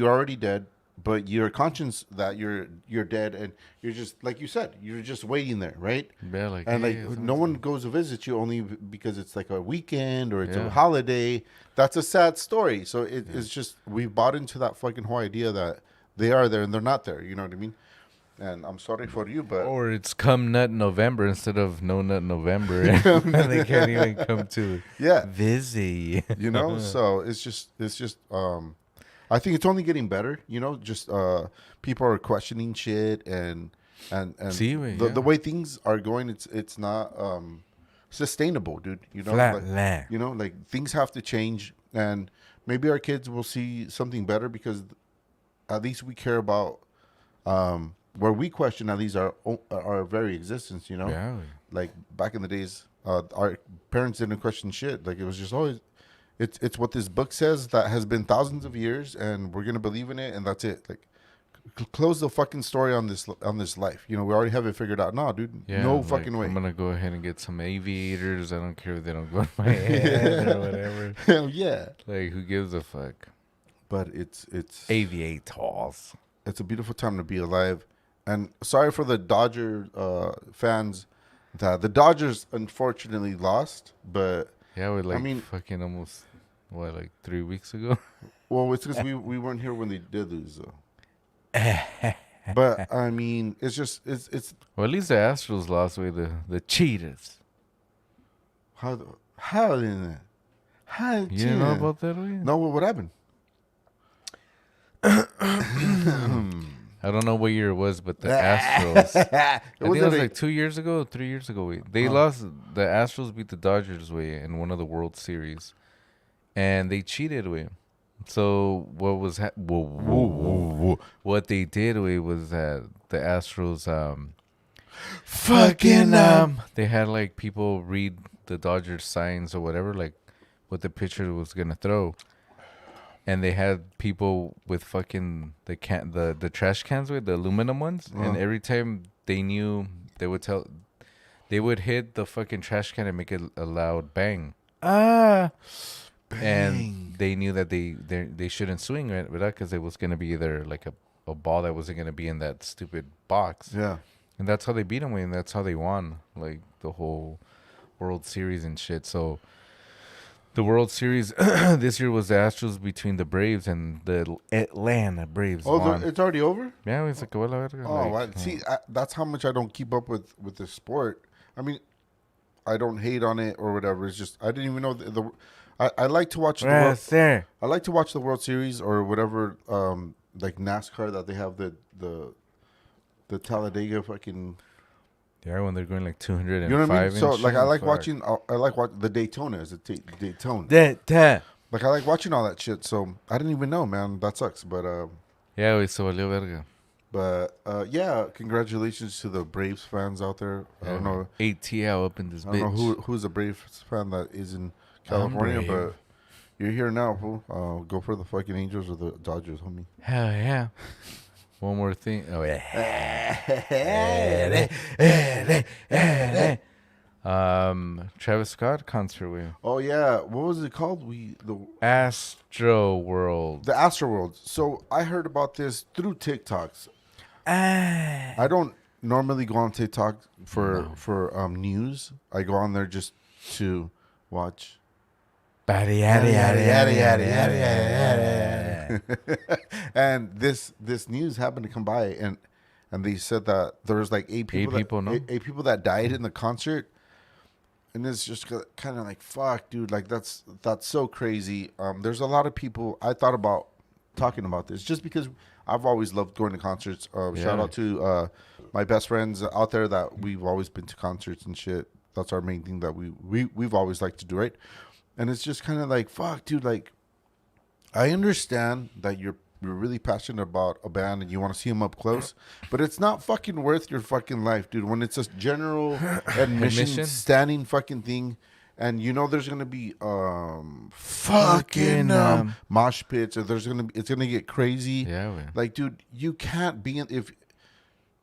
already dead, but you're conscious that you're dead, and you're just like you said, you're just waiting there, right? Yeah, like, And hey, like no one goes to visit you only because it's like a weekend or it's a Yeah. holiday. That's a sad story. So it's just we bought into that fucking whole idea that they are there and they're not there. You know what I mean? And I'm sorry for you, but Or it's come nut November instead of no nut November. And they can't even come to yeah, visit. So it's just I think it's only getting better. Just people are questioning shit and See, the way things are going, it's not sustainable, dude. Flat land. Like things have to change, and maybe our kids will see something better because at least we care about where we question at least our very existence. Yeah. Like back in the days, our parents didn't question shit. Like it was just always, it's what this book says that has been thousands of years, and we're gonna believe in it, and that's it. Like close the fucking story on this life. We already have it figured out. No, dude, Yeah, no like, fucking way. I'm gonna go ahead and get some aviators. I don't care if they don't go in my head or whatever. Hell yeah. Like, who gives a fuck? But it's Aviators. it's a beautiful time to be alive. And sorry for the Dodger fans that the Dodgers unfortunately lost, but Yeah, we like mean- fucking almost like 3 weeks ago. well, it's because we weren't here when they did lose. But I mean, it's just it's Well, at least the Astros lost with the cheaters. how in that how You didn't know about that, way? No, what happened? I don't know what year it was, but the Astros. I think it was a- like 2 years ago, 3 years ago. They lost. The Astros beat the Dodgers way in one of the World Series, and they cheated way. So what was what they did way was that the Astros they had like people read the Dodgers signs or whatever, like what the pitcher was gonna throw. And they had people with fucking the trash cans with the aluminum ones, and every time they knew, they would hit the fucking trash can and make a loud bang. Bang. And they knew that they shouldn't swing it, because it was gonna be either like a ball that wasn't gonna be in that stupid box. Yeah. And that's how they beat them, and that's how they won like the whole World Series and shit. So. The World Series this year was the Astros between the Braves and the Atlanta Braves. Oh, won. it's already over? Yeah, it's like, well, verga, Oh, like, see, that's how much I don't keep up with the sport. I mean, I don't hate on it or whatever. It's just I didn't even know I like to watch the World, I like to watch the World Series or whatever, like NASCAR that they have the Talladega fucking. Yeah, when they're going like 205. You know what I mean? So like I like watching the Daytona. Is it Daytona? Like I like watching all that shit. So I didn't even know, man. That sucks. But yeah, we so valió verga. But yeah, congratulations to the Braves fans out there. I don't know. ATL up in this bitch. I don't know who's a Braves fan that is in California, but you're here now, fool. Go for the fucking Angels or the Dodgers, homie. Hell yeah. One more thing. Oh yeah. Travis Scott concert with Oh yeah, what was it called? The Astro World. Astro World. So I heard about this through TikToks. I don't normally go on TikTok for news. I go on there just to watch. And this news happened to come by, and they said that there was like eight people that died in the concert, and it's just kind of like, fuck, dude, like that's so crazy. There's a lot of people. I thought about talking about this just because I've always loved going to concerts. Shout out to my best friends out there that we've always been to concerts and shit. That's our main thing that we've always liked to do, right? And it's just kind of like, fuck, dude, like, I understand that you're really passionate about a band and you want to see them up close, but it's not fucking worth your fucking life, dude. When it's a general admission standing fucking thing, and you know there's gonna be fucking mosh pits, or it's gonna get crazy. Yeah, man. Like, dude, you can't be in if.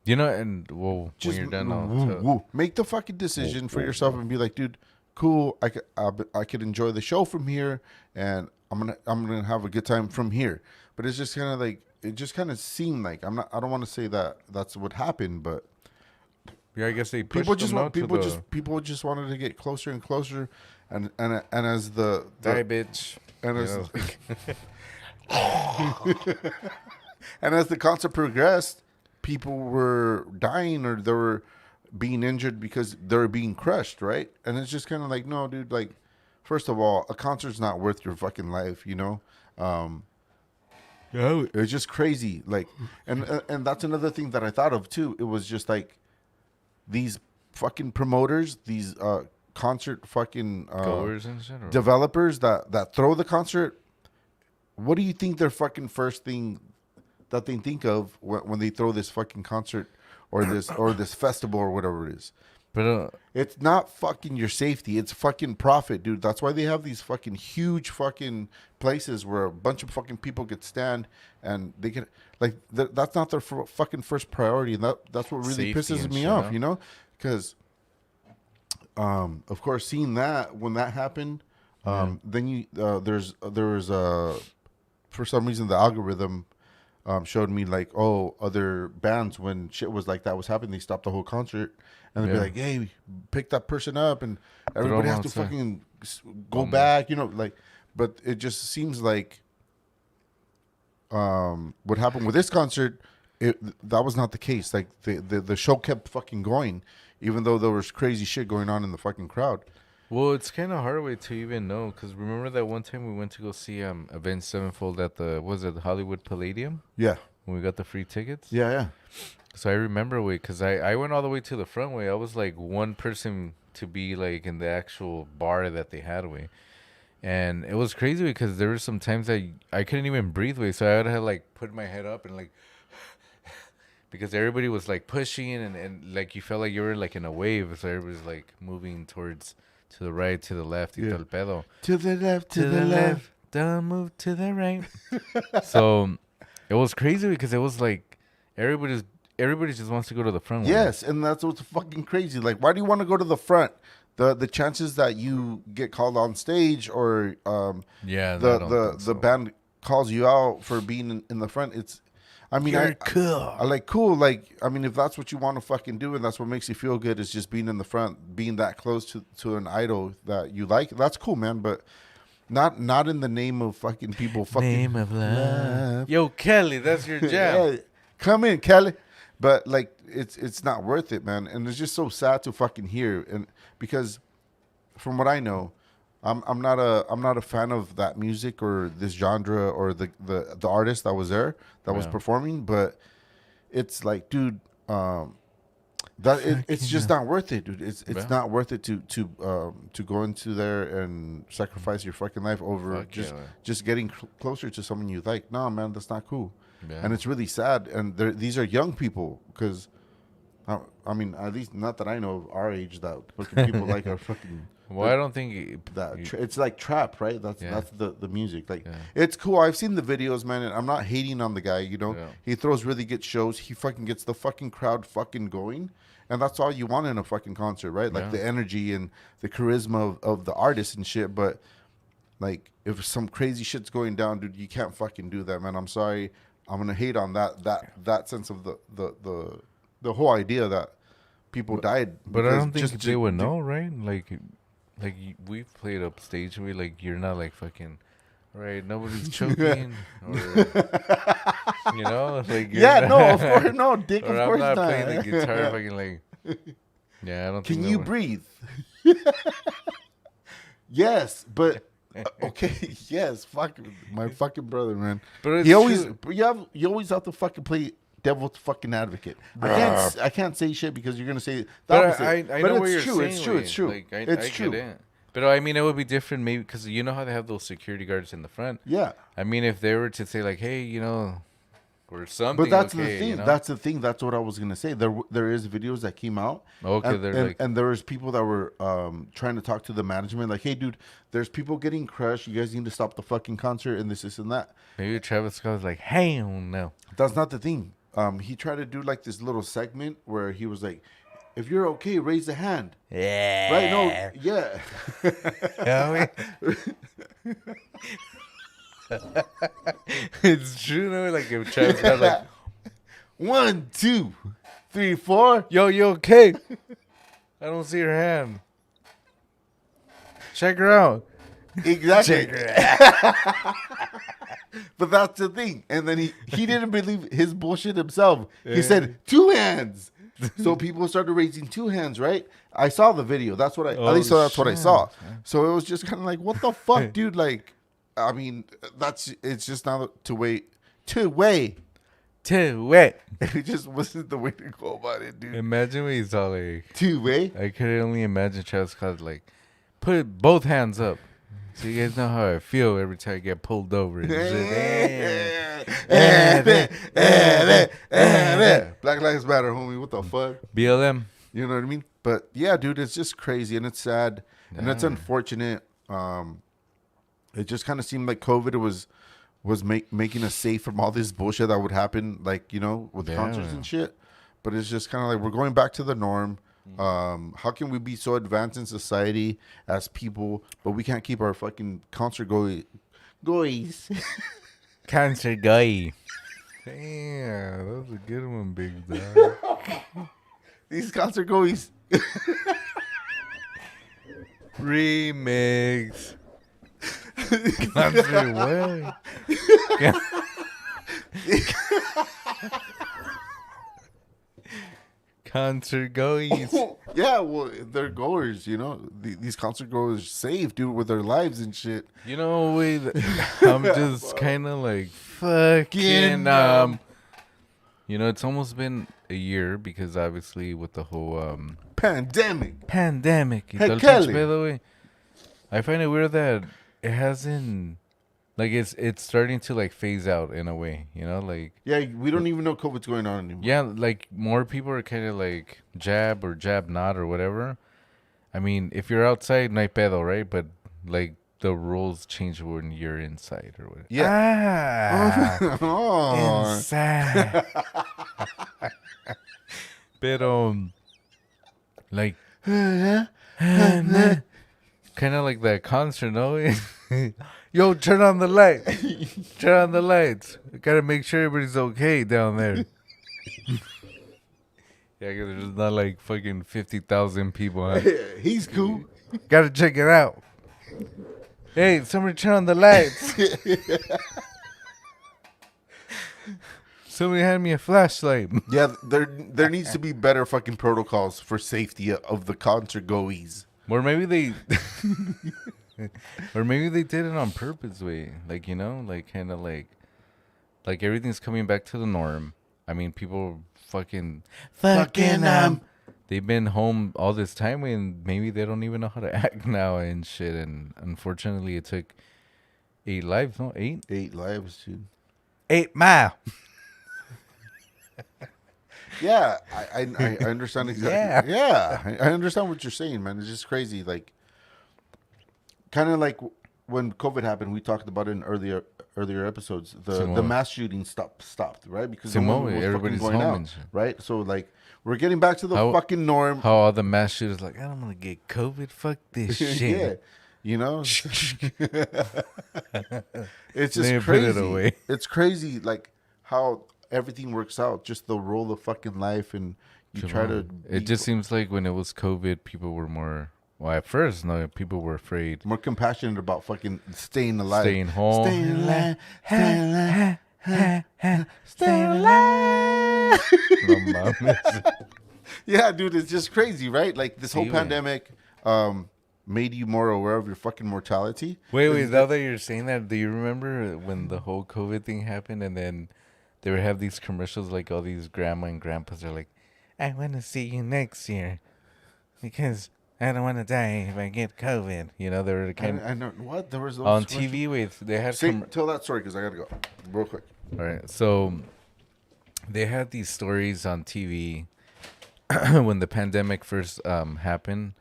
You know, and well, Just when you're done, make the fucking decision for yourself and be like, dude, cool. I could enjoy the show from here, and I'm gonna have a good time from here. But it's just kind of like it just kind of seemed like I don't want to say that that's what happened, but yeah, I guess they people just wanted to get closer and closer, and as the die bitch, and as and as the concert progressed, people were dying or they were being injured because they were being crushed, right? And it's just kind of like, no, dude, like, first of all, a concert's not worth your fucking life, you know? Yeah, it's just crazy. Like, and that's another thing that I thought of too. It was just like these fucking promoters, these concert fucking goers and shit, developers that throw the concert. What do you think their fucking first thing that they think of when they throw this fucking concert or this festival or whatever it is? But it's not fucking your safety. It's fucking profit, dude. That's why they have these fucking huge fucking places where a bunch of fucking people could stand and they can, like, that's not their fucking first priority. And that's what really pisses me off, you know? Because, of course, seeing that, when that happened, then there was for some reason, the algorithm showed me like, oh, other bands, when shit was like that was happening, they stopped the whole concert and they'd be like, hey, pick that person up, and everybody has to fucking go back, you know, like. But it just seems like what happened with this concert, that was not the case. Like the show kept fucking going, even though there was crazy shit going on in the fucking crowd. Well, it's kind of hard way to even know because remember that one time we went to go see Avenged Sevenfold at the Hollywood Palladium Yeah, when we got the free tickets. yeah. So I remember because I went all the way to the front way. I was like one person to be like in the actual bar that they had way. And it was crazy because there were some times that I couldn't even breathe way. So I would have like put my head up and like because everybody was like pushing and like you felt like you were like in a wave. So everybody's like moving towards to the right, to the left, y todo el pedo. To the left, to the left. Don't move to the right. So it was crazy because it was like everybody just wants to go to the front. Yes, and that's what's fucking crazy. Like, why do you want to go to the front? The chances that you get called on stage or the band calls you out for being in the front, it's I mean I like cool, like I mean if that's what you want to fucking do and that's what makes you feel good is just being in the front, being that close to an idol that you like, that's cool, man, but not in the name of fucking people fucking name of love. Yo, Kelly, that's your jam. Yeah, come in, Kelly. But like it's not worth it, man, and it's just so sad to fucking hear. And because from what I know, I'm not a fan of that music or this genre or the artist that was there that was performing. But it's like, dude, it's just not worth it, dude. It's not worth it to go into there and sacrifice your fucking life over just getting closer to someone you like. No, man, that's not cool. Yeah. And it's really sad. And these are young people because, I mean, at least not that I know of our age that fucking people like are fucking. Well, I don't think it's like trap, right? That's the music. Like it's cool. I've seen the videos, man, and I'm not hating on the guy. You know, he throws really good shows. He fucking gets the fucking crowd fucking going, and that's all you want in a fucking concert, right? Like the energy and the charisma of the artist and shit. But like, if some crazy shit's going down, dude, you can't fucking do that, man. I'm sorry. I'm gonna hate on that sense of the whole idea that people died. But I don't think they would know, right? Like we've played up stage where like you're not like fucking right. Nobody's choking, or you know, like no, of course, no, dick, of course I'm not not. playing the guitar, fucking like I don't. Can you breathe? Yes, but. Okay, yes, fuck my fucking brother, man. But you always have to fucking play devil's fucking advocate. I can't say shit because you're gonna say the opposite. I know what you're saying. It's true. Like, it's true. But I mean, it would be different maybe because you know how they have those security guards in the front. Yeah. I mean, if they were to say like, hey, you know, or something. But that's the thing. You know? That's the thing. That's what I was gonna say. There is videos that came out. Okay, and there was people that were trying to talk to the management, like, hey, dude, there's people getting crushed. You guys need to stop the fucking concert and this and that. Maybe Travis Scott was like, hell no. That's not the thing. He tried to do like this little segment where he was like, if you're okay, raise a hand. Yeah. Right? No. Yeah. It's true, no? Like if Travis got like 1, 2, 3, 4. Yo, you okay? I don't see her hand. Check her out. Exactly. Check her out. But that's the thing. And then he didn't believe his bullshit himself. He said 2 hands. So people started raising 2 hands, right? I saw the video. That's what that's what I saw. So it was just kind of like, what the fuck, dude? Like, I mean, it's just not to wait. It just wasn't the way to go about it, dude. Imagine when he's all like 2-way. I could only imagine Travis Scott like put both hands up. So you guys know how I feel every time I get pulled over. And Black Lives Matter, homie. What the fuck? BLM. You know what I mean? But yeah, dude, it's just crazy and it's sad and it's unfortunate. It just kind of seemed like COVID was making us safe from all this bullshit that would happen, like, you know, with concerts and shit. But it's just kind of like we're going back to the norm. How can we be so advanced in society as people, but we can't keep our fucking concert goys? Concert guy. Damn, that was a good one, big dog. These concert goys. Remix. Concert what? Concert goers. Yeah, well, they're goers, you know. These concert goers save, dude, with their lives and shit. You know, wait, I'm just kind of like fucking you know, it's almost been a year because obviously with the whole Pandemic. pandemic. Y Hey, todo el Kelly. pinche pedo, güey. I find it weird that it hasn't, like, it's starting to like phase out in a way, you know, like, Yeah, we don't even know COVID's going on anymore. yeah, like more people are kind of like jab or jab not or whatever. I mean, if you're outside, no hay pedo, right? But like the rules change when you're inside or whatever. Yeah. Oh. Inside. Pero, like, kind of like that concert, no? Yo, turn on the light. Turn on the lights. We gotta make sure everybody's okay down there. Yeah, because there's not like fucking 50,000 people. Huh? He's cool. Gotta check it out. Hey, somebody turn on the lights. Somebody hand me a flashlight. Yeah, there needs to be better fucking protocols for safety of the concert goees. Or maybe they, or maybe they did it on purpose, way. Like, you know, like kind of like everything's coming back to the norm. I mean, people fucking they've been home all this time, and maybe they don't even know how to act now and shit. And unfortunately, it took 8 lives, no 8, 8 lives, dude. 8 Mile. Yeah, I understand exactly. Yeah, I understand what you're saying, man. It's just crazy. Like, kind of like when COVID happened, we talked about it in earlier episodes. The mass shooting stopped, right? Because no one was everybody's fucking going home out, and shit. right? So like, we're getting back to the fucking norm. How all the mass shooters like, I don't want to get COVID. Fuck this shit. Yeah, you know. It's They just put it crazy. away. It's crazy, like how everything works out. Just the roll of fucking life, and you try to. It just seems like when it was COVID, people were more. Well, at first, no, people were afraid. more compassionate about fucking staying alive. Staying home. Staying alive. Staying alive. Staying alive. No mames. Yeah, dude, it's just crazy, right? Like this whole Sí, güey. pandemic made you more aware of your fucking mortality. Wait, now that you're saying that, do you remember when the whole COVID thing happened and then they would have these commercials like all these grandma and grandpas are like, I want to see you next year because I don't want to die if I get COVID. You know, they were kind of I know what there was those on commercials? TV. Wait, they had Tell that story because I gotta go real quick. all right, so they had these stories on TV when the pandemic first happened.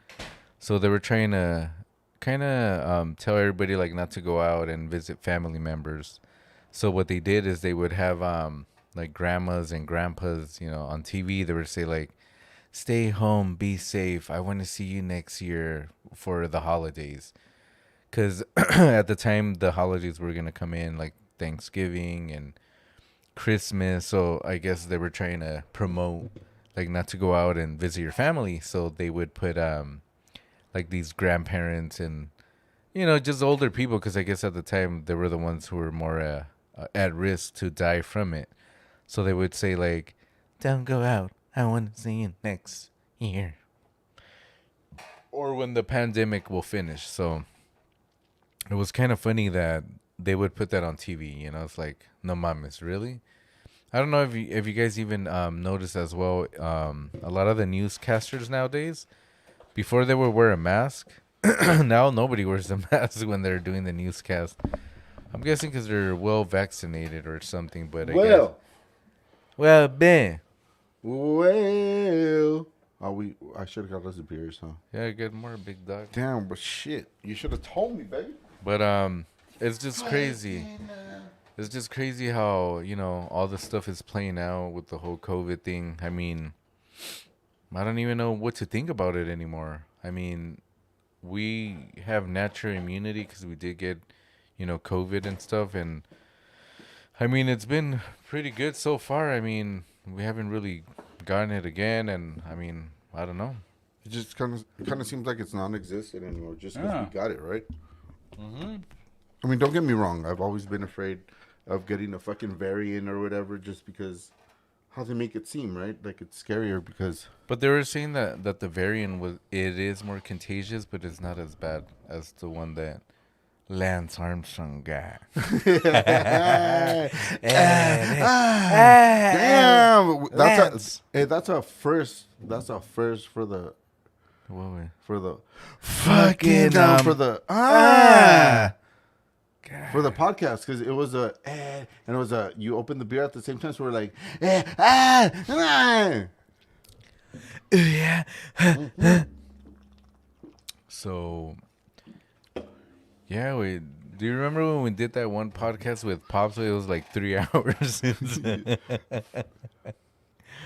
So they were trying to kind of tell everybody like not to go out and visit family members. So what they did is they would have like grandmas and grandpas, you know, on TV. They would say like, "Stay home, be safe. I want to see you next year for the holidays," because at the time the holidays were gonna come in like Thanksgiving and Christmas. So I guess they were trying to promote like not to go out and visit your family. So they would put like these grandparents and you know just older people because I guess at the time they were the ones who were more at risk to die from it. So they would say like, "Don't go out. I want to see you next year," or when the pandemic will finish. So it was kind of funny that they would put that on TV. You know, it's like, no mames, really. I don't know if you guys even noticed as well. A lot of the newscasters nowadays, before they would wear a mask. Now nobody wears a mask when they're doing the newscast. I'm guessing because they're well vaccinated or something. But I guess, well, Ben. Well. Oh, I should have got us beers, huh? Yeah, good more, big dog. Damn, but shit, you should have told me, baby. But it's just crazy. It's just crazy how, you know, all this stuff is playing out with the whole COVID thing. I mean, I don't even know what to think about it anymore. I mean, we have natural immunity because we did get, you know, COVID and stuff. And I mean, it's been pretty good so far. I mean, we haven't really gotten it again. And I mean, I don't know. It just kind of seems like it's non-existent anymore just because Yeah. we got it, right? Mm-hmm. I mean, don't get me wrong. I've always been afraid of getting a fucking variant or whatever just because how they make it seem, right? Like it's scarier because But they were saying that the variant it is more contagious, but it's not as bad as the one that Lance Armstrong got. Damn, Lance. that's a first. That's a first for the What way? fucking Fucking, for the for the podcast because it was and it was you open the beer at the same time, so we're like Yeah. So, yeah, do you remember when we did that one podcast with Pops? It was like 3 hours.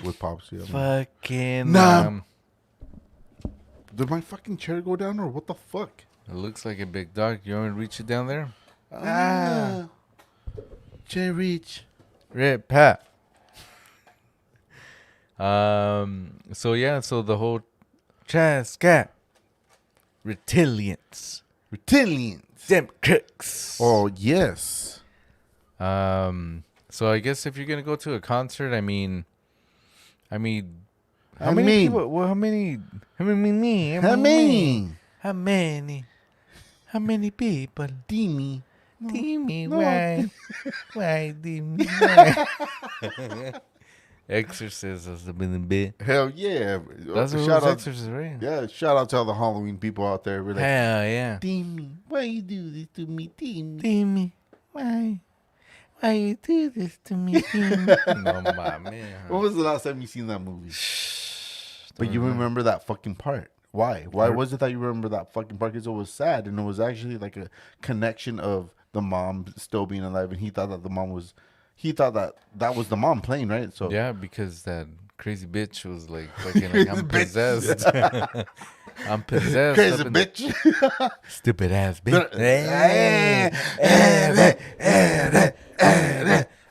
with Pops. Yeah, Fucking. Nah. Did my fucking chair go down or what the fuck? It looks like a big dog. You want me to reach it down there? Chair reach. Rip Pat. So yeah, so the whole Chascat Reptilians. Them crooks. Oh yes. So I guess if you're gonna go to a concert, I mean how I many mean- people how many people? Demi. Dimi, no. why Dimi? Why? Exorcist has been a bit. Hell yeah. That's what shout was out. Exorcist, right? Yeah, shout out to all the Halloween people out there. We're like, Hell yeah. Demi, why you do this to me, Demi? Dimi, why you do this to me, Dimi? No, man. When was the last time you seen that movie? But you remember that fucking part. Why? Why was it that you remember that fucking part? Because it was sad, and it was actually like a connection of the mom still being alive, and he thought that that was the mom playing, right? So Yeah, because that crazy bitch was like fucking like, I'm possessed. I'm possessed. crazy up in the- bitch. Stupid ass bitch.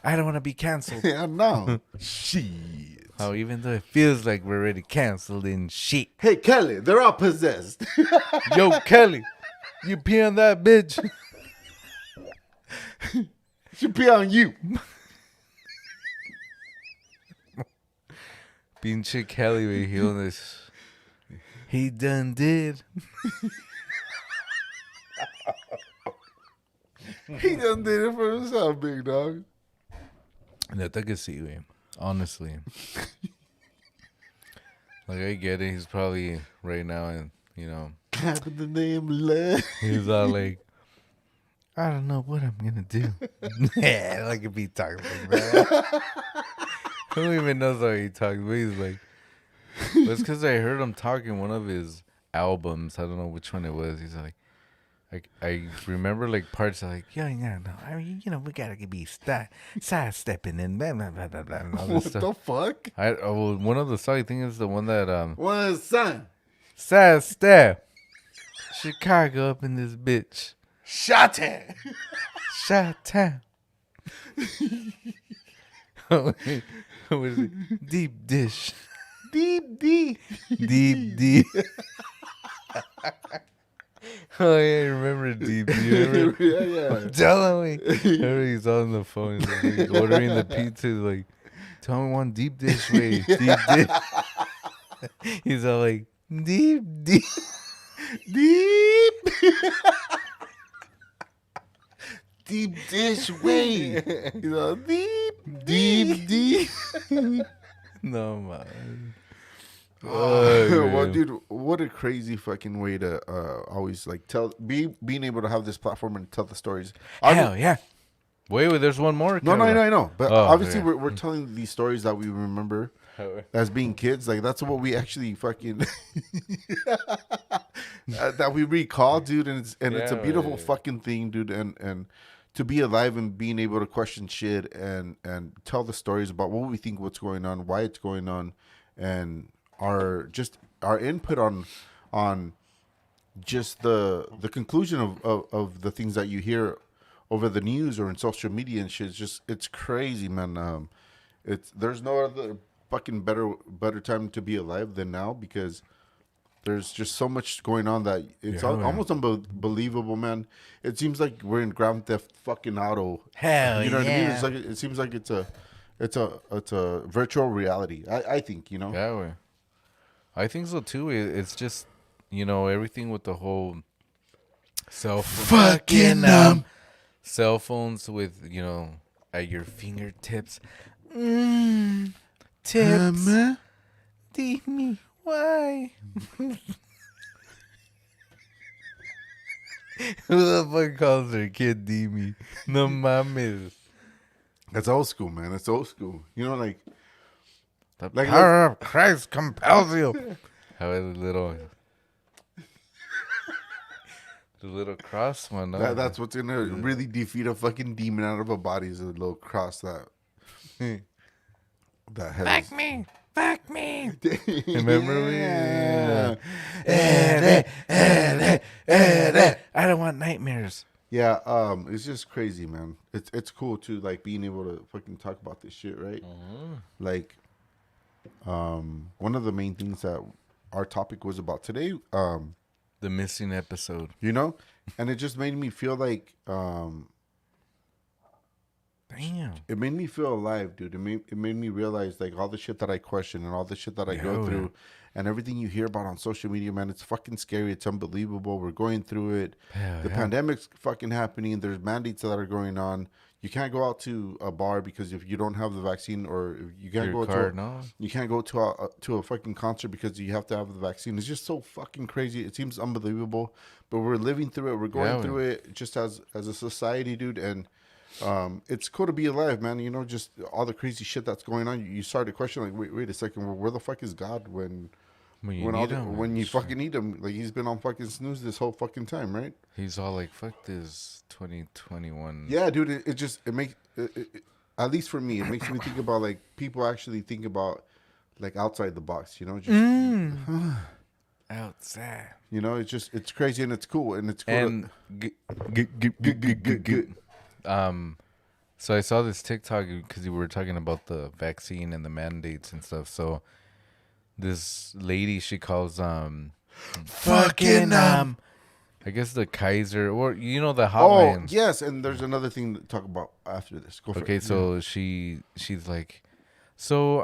I don't want to be canceled. Yeah, no. Shit. Oh, even though it feels like we're already canceled in shit. Hey Kelly, they're all possessed. Yo, Kelly, you pee on that bitch. Should be on you. Pinche Kelly, we healing this. He done did. He done did it for himself, big dog. Neta que sí, güey. Honestly. Like, I get it. He's probably right now, and you know, Clapping the name love. he's all like, I don't know what I'm gonna do. Yeah, like if he talks like that. Who even knows how he talks? But he's like, but it's because I heard him talk in one of his albums. I don't know which one it was. He's like, I remember like parts like, no, I mean, we gotta be sidestepping and blah, blah, blah, blah, blah, and all this What stuff. the fuck? One of the songs, I think is the one that One son. sidestep Chicago up in this bitch. Shot it. Shot town. What is it? Deep dish. Deep D. Deep deep. Oh yeah, I remember Deep D. Remember? Yeah. Tell me. Remember he's on the phone, he's like, ordering the pizza. He's like, tell me one deep dish way. Deep dish. He's all like, deep deep. Deep. Deep dish way. You know, deep Deep No man. well, dude, what a crazy fucking way to always like being able to have this platform and tell the stories. Hell yeah. Wait, there's one more. No, I know. But Oh, obviously, yeah. we're telling these stories that we remember as being kids. Like that's what we actually fucking that we recall, dude. And it's a beautiful Yeah. fucking thing, dude. And to be alive and being able to question shit and tell the stories about what we think, what's going on, why it's going on, and our input on just the conclusion of the things that you hear over the news or in social media and shit. It's crazy, man. There's no other fucking better time to be alive than now because there's just so much going on that it's almost unbelievable, man. It seems like we're in Grand Theft fucking Auto. Hell You know what I mean? yeah. It's like it seems like it's a it's a virtual reality. I think, you know. Yeah, way. I think so too. It's just, everything with the whole Fucking cell phones with, at your fingertips. Tips. Dime why. Who the fuck calls their kid Dime? No mames. That's old school, man. That's old school. You know, like The Like, power of Christ compels you. How is the little cross one? No? that's what's gonna really defeat a fucking demon out of a body is a little cross that has. Fuck me. Fuck me. Remember Yeah. I don't want nightmares. Yeah, it's just crazy, man. It's cool too, like being able to fucking talk about this shit, right? Like, one of the main things that our topic was about today, The missing episode. you know, and it just made me feel like, Damn. it made me feel alive, dude. It made me realize like all the shit that I question and all the shit that I go Yeah. through, and everything you hear about on social media, man. It's fucking scary. It's unbelievable. We're going through it. Hell The yeah. pandemic's fucking happening. There's mandates that are going on. You can't go out to a bar because if you don't have the vaccine, or if you can't Your go card, to no? you can't go to a fucking concert because you have to have the vaccine. It's just so fucking crazy. It seems unbelievable, but we're living through it. We're going Yeah, through it just as a society, dude. And it's cool to be alive, man. You know, just all the crazy shit that's going on. You start to question, like, wait a second, where the fuck is God when You need him. when you fucking need him? Like, he's been on fucking snooze this whole fucking time, right? He's all like, fuck this 2021. Yeah, dude. It makes at least for me, it makes me think about like people actually think about like outside the box. You know, just Outside. you know, it's crazy and it's cool and it's cool. And so I saw this TikTok because you were talking about the vaccine and the mandates and stuff. So this lady, she calls fucking I guess the Kaiser, or the Oh hotline. yes, and there's another thing to talk about after this. Go for Okay, it. so she's like, so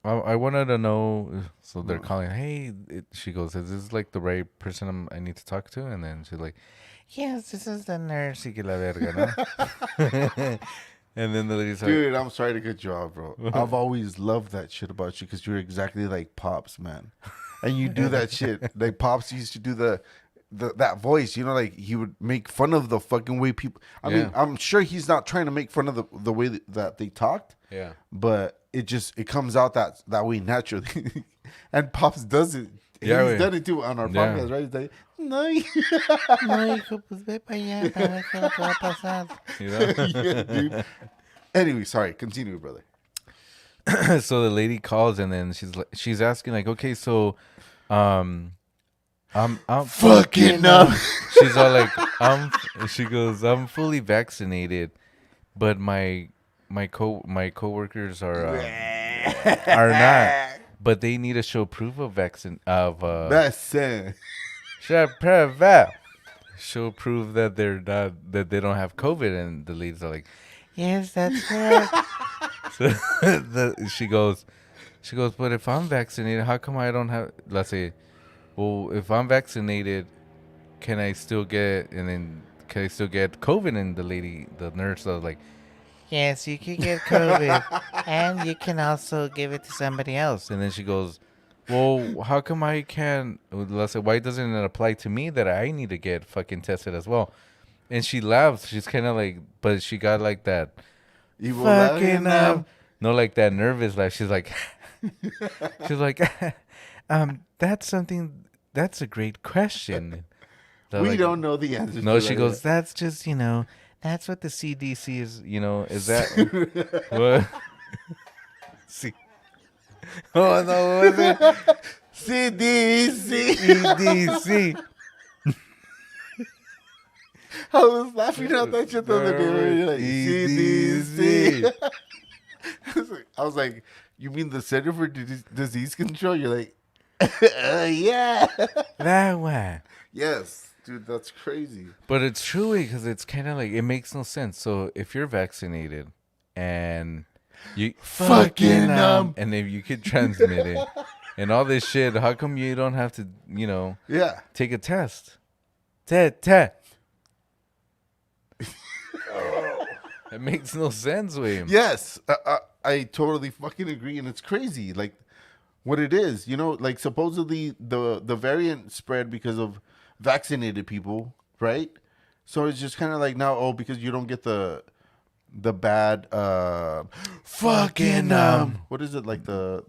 I wanted to know. So they're calling. Hey, she goes, is this like the right person I need to talk to? And then she's like, yes, this is the nurse. Y que la verga, no? And then the lady's like, Dude, I'm sorry to cut you off, bro. I've always loved that shit about you because you're exactly like Pops, man. And you do that shit. Like Pops used to do that voice, you know, like he would make fun of the fucking way people. I mean, Yeah. I'm sure he's not trying to make fun of the way that they talked, yeah. but it comes out that way naturally. And Pops does it. Yeah, He's wey. done it too on our Yeah. podcast, right? He's like, no. No, hijo, pues ve para allá para ver qué va a pasar. You know? Yeah, dude. Anyway, sorry. Continue, brother. So the lady calls and then she's asking like, okay, so I'm Fucking up. she's all like, she goes, I'm fully vaccinated, but my coworkers are not, but they need to show proof of That's it. show proof that they don't have COVID. And the ladies are like, yes, that's correct. So she goes, but if I'm vaccinated, how come I don't have? Let's say, well, if I'm vaccinated, can I still get COVID? And the nurse was like, yes, you can get COVID, and you can also give it to somebody else. And then she goes, well, how come I can't? Let's say, why doesn't it apply to me that I need to get fucking tested as well? And she laughs. She's kind of like, but she got like that Evil fucking laugh. no, like that nervous laugh. She's like, that's a great question. They're We like, don't know the answer. No, to she that goes, yet. that's just that's what the CDC is. Is that what? See. Oh no, what was it? CDC. CDC. I was laughing at that shit the other day. Where you're like, CDC. I was like, you mean the Center for Disease Control? You're like, yeah. That one. Yes, dude, that's crazy. But it's true because it's kind of like, it makes no sense. So if you're vaccinated and You Fucking, and if you could transmit it and all this shit, how come you don't have to, Yeah. take a test? Test. It makes no sense, William. Yes, I totally fucking agree, and it's crazy. Like what it is, like supposedly the variant spread because of vaccinated people, right? So it's just kind of like now, oh, because you don't get the bad fucking what is it like the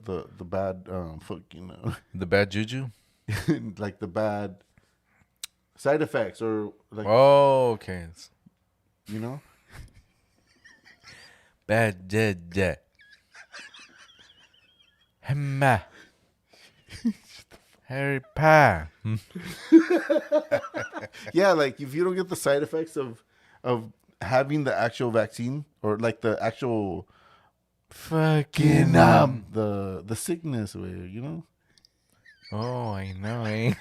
bad fucking The bad juju? like the bad side effects or like Oh, okay. you know. Bad jet. Hemma. Harry Potter. Yeah, like if you don't get the side effects of having the actual vaccine or like the actual Fucking the sickness way, Oh, I know, eh?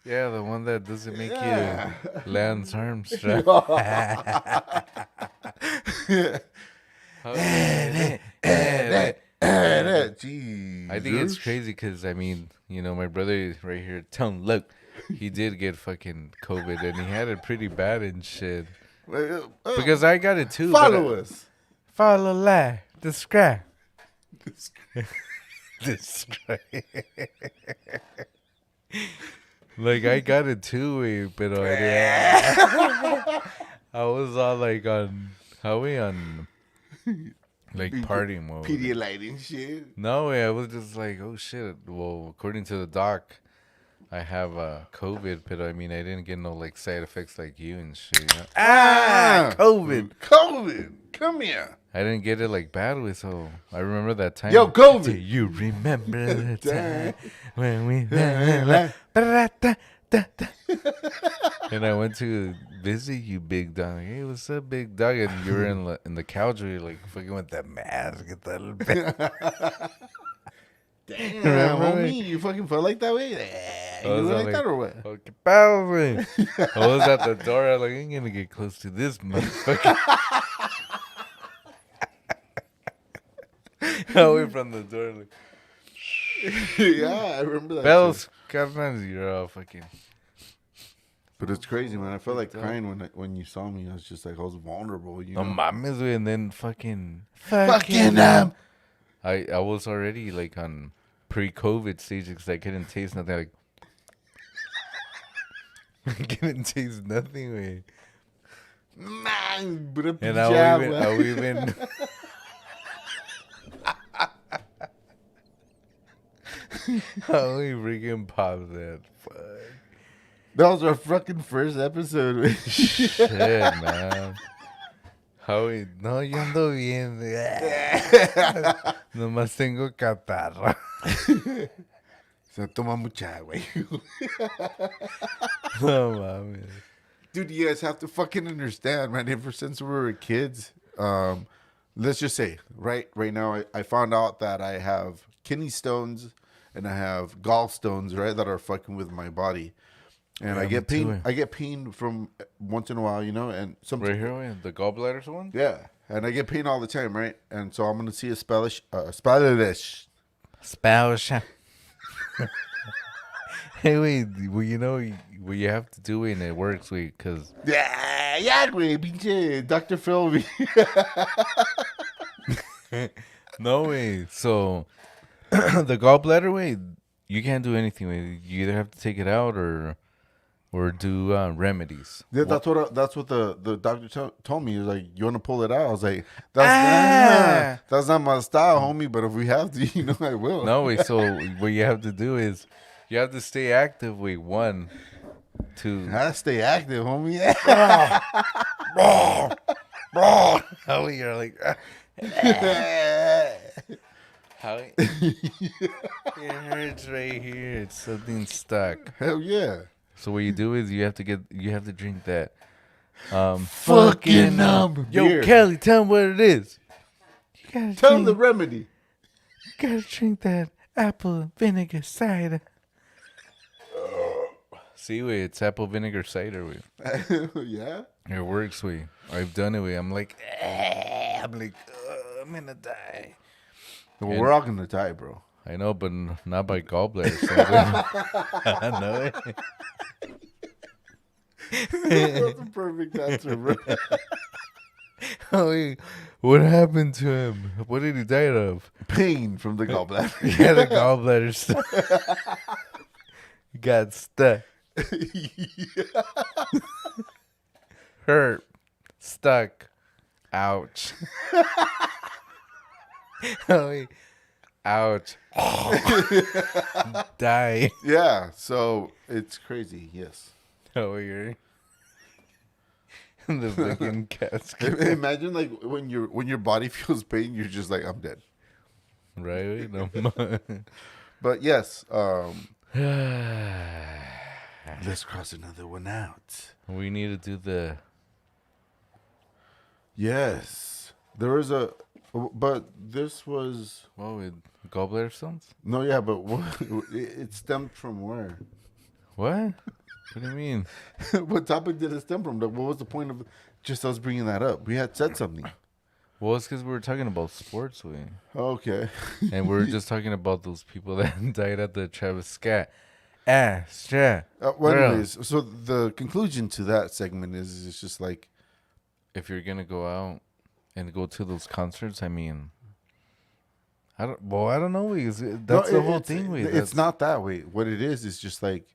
Yeah, the one that doesn't make you Lance Armstrong. Jeez. I think it's crazy because, my brother right here, Tone, look, he did get fucking COVID and he had it pretty bad and shit. Because I got it too. Follow us. Follow, lie, describe. Describe. Like, I got it too, but I was all like like party mode. Pedialyte and shit. No way, I was just like, oh shit. Well, according to the doc, I have COVID, but I didn't get no like side effects like you and shit. COVID. COVID. Come here. I didn't get it like badly, so I remember that time. Yo, COVID. Do you remember the time when we and I went to visit you, big dog. Hey, what's up, big dog? And you were in the couch, where you're like fucking with that mask. Get that little bit. Damn, Remember homie, you fucking felt like that way? You were like that or what? Okay, power. I was at the door. I was like, I ain't gonna get close to this motherfucker. Away from the door, like, Yeah, I remember that. bells, carnal, you're all fucking. But it's crazy, man. I felt like crying when you saw me. I was just like, I was vulnerable, No mames, güey, and then fucking Fucking I was already like on pre-COVID stage because I couldn't taste nothing. Like, I couldn't taste nothing, güey. Man, bro, And I even how we freaking popped that. Fuck. that was our fucking first episode. Shit, man. How no, yo ando bien. Nomás tengo catarro. Se toma mucha agua. No mames. Dude, you guys have to fucking understand, man. Ever since we were kids, let's just say, right now, I found out that I have kidney stones and I have gallstones, right, that are fucking with my body. And Yeah, I get me too, pain. I get pain from once in a while, and sometimes. Right here, güey, the gallbladder one? Yeah, and I get pain all the time, right? And so I'm gonna see a specialist. Spouse. Hey, wait, well, what you have to do and it works, wait, because Yeah, güey, pinche Dr. Phil. no way. So the gallbladder way, you can't do anything with it. You either have to take it out or do remedies. Yeah, that's what the doctor told me. He was like, "You want to pull it out?" I was like, "That's not my style, homie. But if we have to, I will." No way. So what you have to do is you have to stay active. Wait, 1, 2. I stay active, homie. How you're like. How it hurts right here. It's something stuck. Hell yeah. So what you do is you have to drink that. Fucking Yo, beer. Kelly, tell him what it is. You gotta Tell him drink, the remedy. you gotta drink that apple vinegar cider. See, we it's apple vinegar cider. We Yeah. it works. We I've done it. We I'm like, I'm like, I'm gonna die. Well, And- we're all gonna die, bro. I know, but not by gallbladder. I know it. That's a perfect answer, bro. Oh, wait, what happened to him? What did he die of? Pain from the gallbladder. Yeah, the gallbladder stuck. He got stuck. Hurt. Stuck. Ouch. Oh, wait. Ouch. Die. Yeah, so it's crazy. Yes. Oh, you're the fucking casket. Imagine like when your body feels pain, you're just like, I'm dead. Right? No. But yes, let's cross another one out. We need to do the. Yes, there was but this was What with gallbladder stones? no, yeah, but it stemmed from where? What? What do you mean? What topic did it stem from? Like, what was the point of just us bringing that up? We had said something. Well, it's because we were talking about sports, Okay. and we were just talking about those people that died at the Travis Scott. Well, Well, anyways, so the conclusion to that segment is it's just like, if you're gonna go out and go to those concerts, I mean, I don't know. That's no, the whole thing. It's not that way. What it is just like,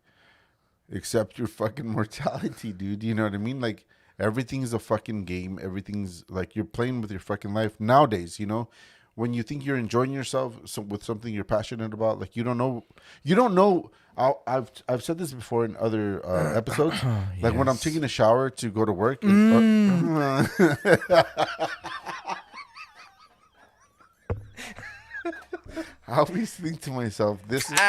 accept your fucking mortality, dude. You know what I mean? Like, everything's a fucking game. Everything's like you're playing with your fucking life nowadays. You know, when you think you're enjoying yourself with something you're passionate about, like you don't know. I've said this before in other episodes. Like when I'm Yes. taking a shower to go to work. I always think to myself, this is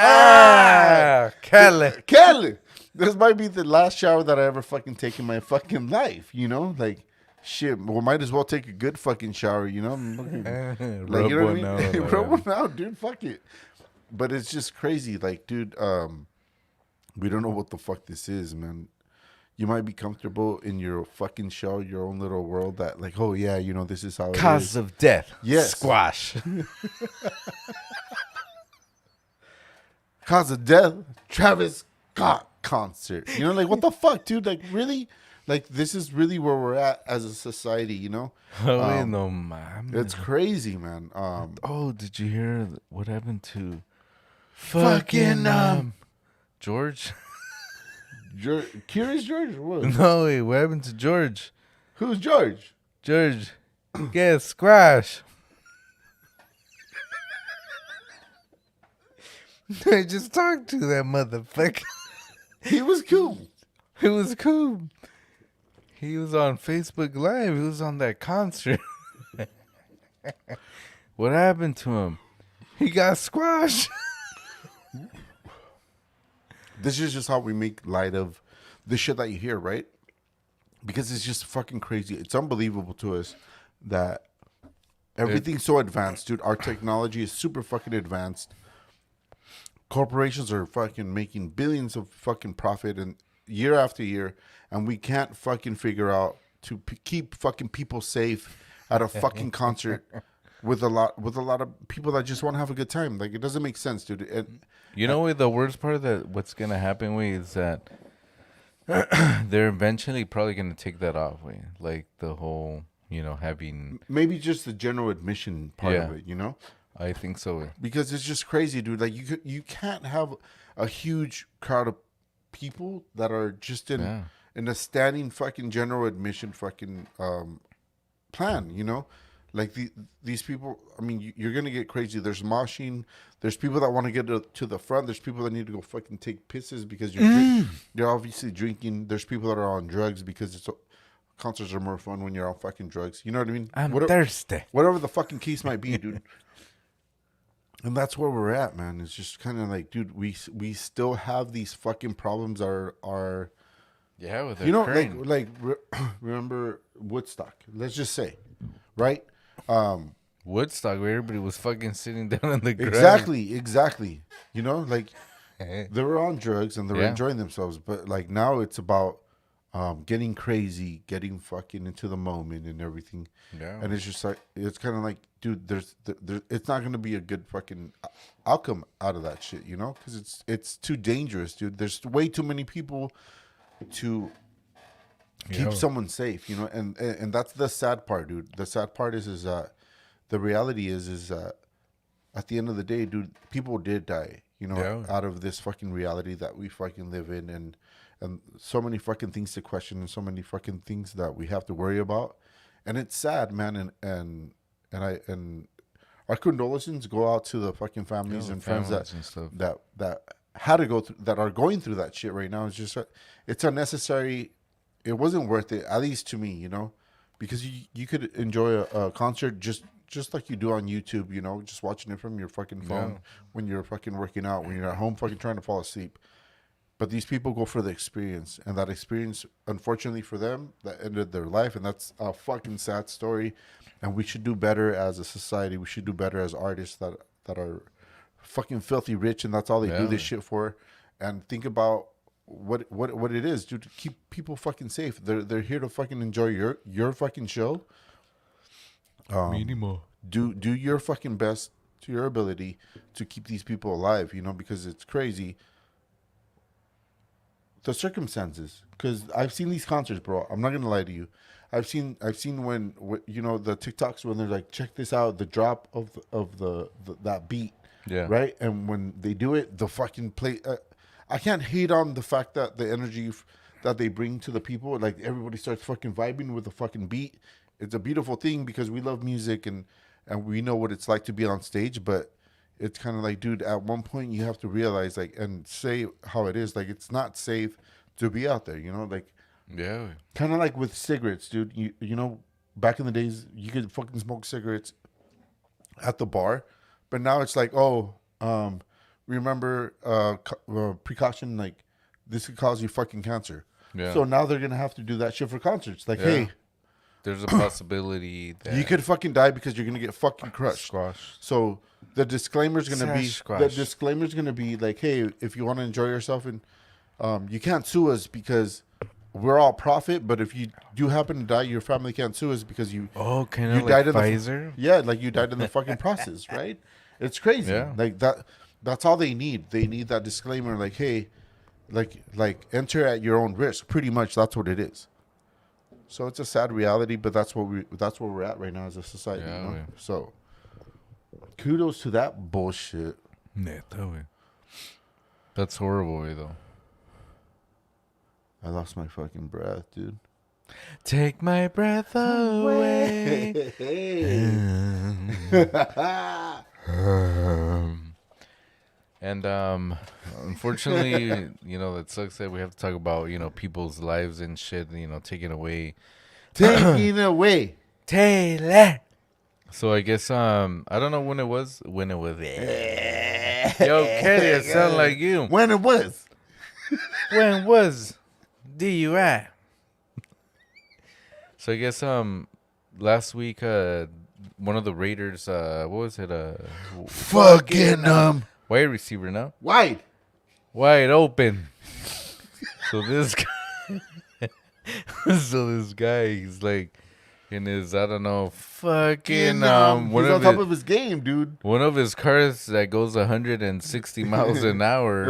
Kelly. Kelly. This might be the last shower that I ever fucking take in my fucking life, you know? Like, shit, well, might as well take a good fucking shower, you know? Like, Rub you know one what I out. mean? Rub one out, dude, fuck it. But it's just crazy. Like, dude, we don't know what the fuck this is, man. You might be comfortable in your fucking shell, your own little world that, like, oh, yeah, you know, this is how it Cause is. of death. Yes. Squash. Cause of death, Travis Scott concert. You know, like, what the fuck, dude? Like, really? Like, this is really where we're at as a society, you know? Oh, no, man. It's crazy, man. Oh, did you hear what happened to Fucking, George? Curious George? Or what? No, wait, what happened to George? Who's George? George, get squash. I just talked to that motherfucker. He was cool. It was cool. He was on Facebook Live. He was on that concert. What happened to him? He got squashed. This is just how we make light of the shit that you hear, right? Because it's just fucking crazy. It's unbelievable to us that everything's so advanced, dude. Our technology is super fucking advanced. Corporations are fucking making billions of fucking profit and year after year, and we can't fucking figure out to keep fucking people safe at a fucking concert with a lot of people that just want to have a good time. Like, it doesn't make sense, dude. You know what the worst part of that what's gonna happen with is that they're eventually probably gonna take that off with like the whole, having Maybe just the general admission part of Yeah. it, you know? I think so. Because it's just crazy, dude. Like, you can't have a huge crowd of people that are just in a standing fucking general admission fucking plan, you know? Like, these people, I mean, you're going to get crazy. There's moshing. There's people that want to get to the front. There's people that need to go fucking take pisses because you're obviously drinking. There's people that are on drugs because concerts are more fun when you're on fucking drugs. You know what I mean? I'm thirsty. Whatever the fucking case might be, dude. And that's where we're at, man. It's just kind of like, dude, we still have these fucking problems. Are Yeah, with you know, remember Woodstock? Let's just say, right? Woodstock, where everybody was fucking sitting down on the ground. Exactly. You know, like They were on drugs and they were Yeah. enjoying themselves. But like now it's about getting crazy, getting fucking into the moment and everything. Yeah. And it's just like, it's kind of like, dude, it's not going to be a good fucking outcome out of that shit, you know? Because it's too dangerous, dude. There's way too many people to keep someone safe, you know? And that's the sad part, dude. The sad part is that the reality is that at the end of the day, dude, people did die, you know, out of this fucking reality that we fucking live in, and so many fucking things to question and so many fucking things that we have to worry about. And it's sad, man, and our condolences go out to the fucking families and friends that had to go through, that are going through that shit right now. It's just it's unnecessary. It wasn't worth it, at least to me, you know, because you could enjoy a concert just like you do on YouTube, you know, just watching it from your fucking phone when you're fucking working out, when you're at home fucking trying to fall asleep. But these people go for the experience, and that experience, unfortunately for them, that ended their life, and that's a fucking sad story. And we should do better as a society. We should do better as artists that are fucking filthy rich, and that's all they do this shit for. And think about what it is, dude, to keep people fucking safe. They're here to fucking enjoy your fucking show. Do your fucking best to your ability to keep these people alive, you know, because it's crazy. The circumstances, because I've seen these concerts, bro. I'm not gonna lie to you. I've seen when you know, the TikToks when they're like, check this out, the drop of the that beat, right? And when they do it, the fucking play. I can't hate on the fact that the energy that they bring to the people, like everybody starts fucking vibing with the fucking beat. It's a beautiful thing because we love music and we know what it's like to be on stage, but it's kind of like, dude, at one point you have to realize, like, and say how it is, like, it's not safe to be out there, you know, like, kind of like with cigarettes, dude. You know, back in the days, you could fucking smoke cigarettes at the bar, but now it's like, remember, precaution, like, this could cause you fucking cancer. So now they're gonna have to do that shit for concerts. Like, hey, there's a possibility that you could fucking die because you're gonna get fucking crushed. So the disclaimer's gonna be like, hey, if you want to enjoy yourself, and you can't sue us because we're all profit. But if you do happen to die, your family can't sue us because you kind of like died in Pfizer. like you died in the fucking process, right? It's crazy. Like that. That's all they need. They need that disclaimer, like, hey, like enter at your own risk. Pretty much, that's what it is. So it's a sad reality, but that's where we're at right now as a society. You know? So kudos to that bullshit. That's horrible, though. I lost my fucking breath, dude. Take my breath away. And unfortunately, you know, that sucks that we have to talk about, you know, people's lives and shit, you know, taken away. Taylor. So I guess I don't know when it was. Yo, Kelly, it sound like you. When it was. When was DUI? So I guess last week one of the Raiders, what was it? Fucking wide receiver now. Wide Open. So this guy, he's like in his, I don't know, fucking he's on top of his game, dude. One of his cars that goes 160 miles an hour. It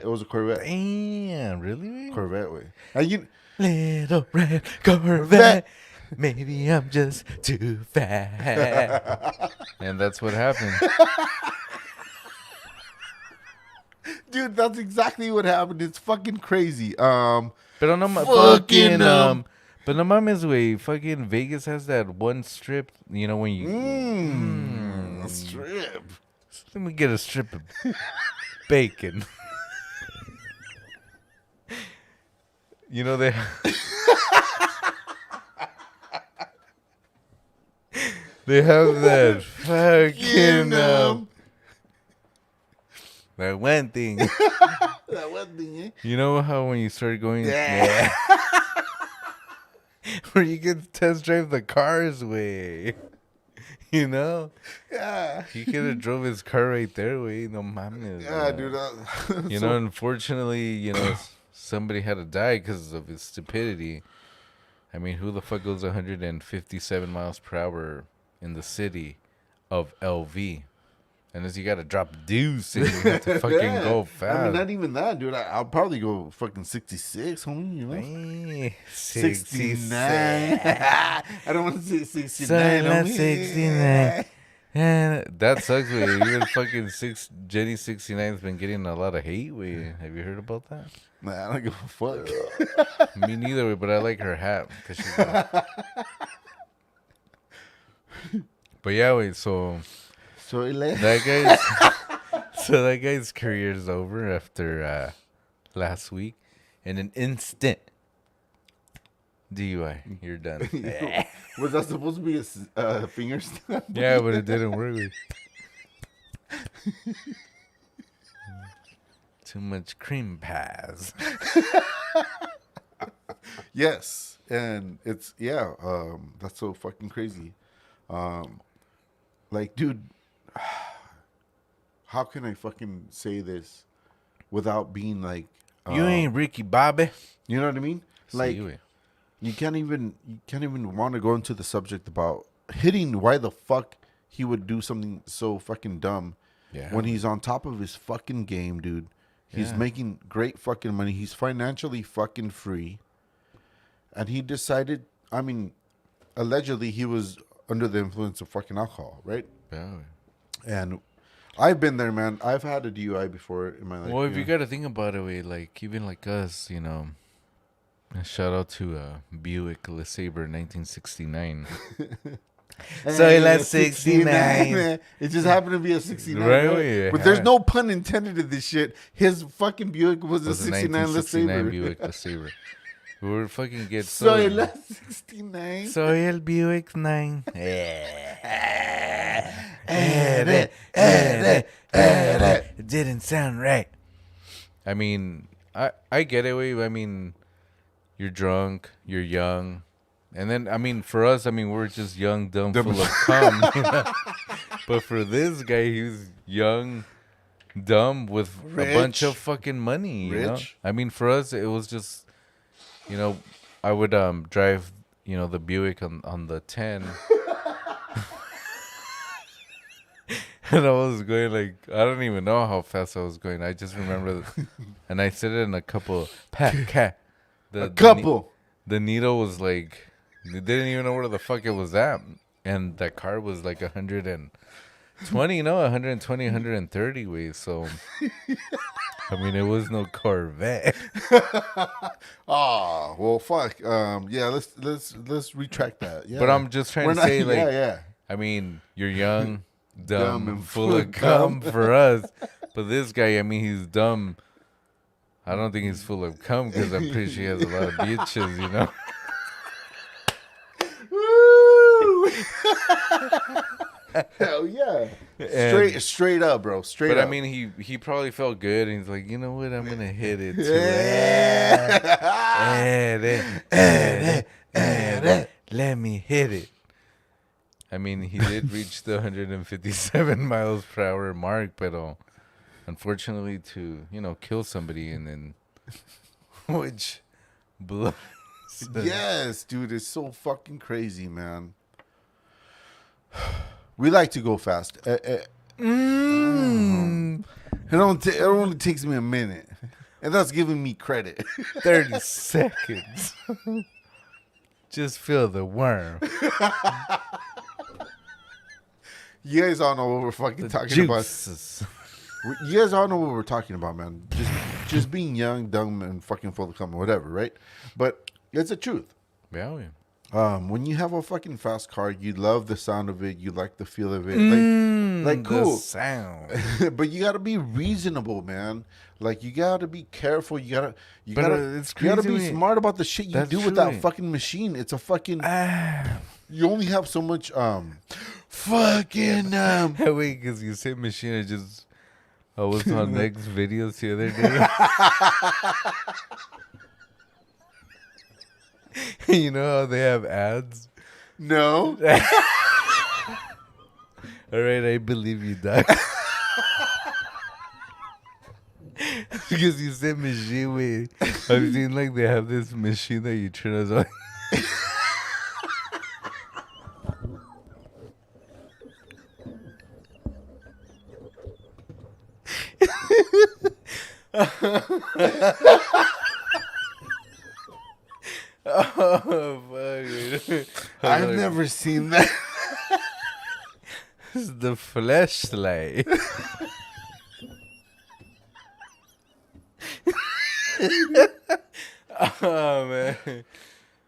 was a Corvette. Damn, really? Corvette way. And you, little red Corvette. Maybe I'm just too fat. And that's what happened. Dude, that's exactly what happened. It's fucking crazy. Pero no fucking but no mames, güey. Fucking Vegas has that one strip, you know, when you a strip. Let me get a strip of bacon. You know, they have that fucking that one thing. That one thing, eh? You know how when you start going, where you can test drive the cars, way. You know? Yeah. He could have drove his car right there, way. No mames. Yeah, dude. You know, unfortunately, somebody had to die because of his stupidity. I mean, who the fuck goes 157 miles per hour in the city of LV? Unless you got to drop deuce and you have to fucking Yeah. go fast. I mean, not even that, dude. I'll probably go fucking 66, homie, you know? Eh, 69. I don't want to say 69. Sorry, not homie. 69. Yeah, that sucks. Way. Even fucking Jenny 69's been getting a lot of hate. Way. Have you heard about that? Nah, I don't give a fuck. Me neither. Way, but I like her hat because she's. But yeah, wait. So that guy's career is over after last week. In an instant, DUI. You're done. Was that supposed to be a finger snap? Yeah, but it didn't work. Too much cream pies. Yes, and it's that's so fucking crazy. Like, dude, how can I fucking say this without being like, You ain't Ricky Bobby. you know what I mean? Like, See, you can't even want to go into the subject about hitting. Why the fuck he would do something so fucking dumb yeah. when he's on top of his fucking game, dude. He's Yeah. making great fucking money. He's financially fucking free. And he decided, I mean, allegedly he was under the influence of fucking alcohol, right? Yeah. And I've been there, man. I've had a DUI before in my life. Well, if you know? got to think about it, way like even like us, a shout out to Buick LeSabre 1969. Soy la 69. Man. It just happened to be a 69. Right, Right? yeah. But there's no pun intended in this shit. His fucking Buick was a Was a 69 1969 LeSabre. Buick LeSabre. We were fucking get Soy la 69. Soy el Buick 9. It didn't sound right. I mean, I get it. I mean, you're drunk, you're young. And then, I mean, for us, I mean, we're just young, dumb, full of cum. But for this guy, he was young, dumb, with a bunch of fucking money. You know? Rich. I mean, for us, it was just, I would drive, the Buick on the 10. And I was going like, I don't even know how fast I was going. I just remember, and I said it in a couple, The needle was like, they didn't even know where the fuck it was at. And that car was like 120, 120, 130 ways. So, I mean, it was no Corvette. Oh, well, fuck. Yeah, let's retract that. Yeah. But I'm just trying to say, like, yeah. I mean, you're young, dumb, Dumb and and full of cum for us. But this guy, I mean, he's dumb. I don't think he's full of cum because I'm pretty sure he has a lot of bitches, Woo! Hell yeah. Straight up, bro. Straight But up. I mean, he probably felt good, and he's like, you know what, I'm gonna hit it. Let me hit it. I mean, he did reach the 157 miles per hour mark, but unfortunately, to kill somebody and then, which blows. Yes, dude, it's so fucking crazy, man. We like to go fast. It only takes me a minute, and that's giving me credit. 30 seconds. Just feel the worm. You guys all know what we're fucking talking Juices. about. You guys all know what we're talking about, man. Just being young, dumb, and fucking full of cum, whatever, right? But it's the truth. Yeah. When you have a fucking fast car, you love the sound of it. You like the feel of it. Like The cool. sound. But you gotta be reasonable, man. Like you gotta be careful. You gotta It's you gotta crazy be when- smart about the shit you That's do with true. that fucking machine. It's a fucking. You only have so much fucking Wait, because you say machine, I was on Next Videos the other day. You know how they have ads? No. All right, I believe you, Doc. Because you said machine way. I've seen like they have this machine that you turn us on. Oh, fuck. I've never seen that. This is the flashlight. Oh, man.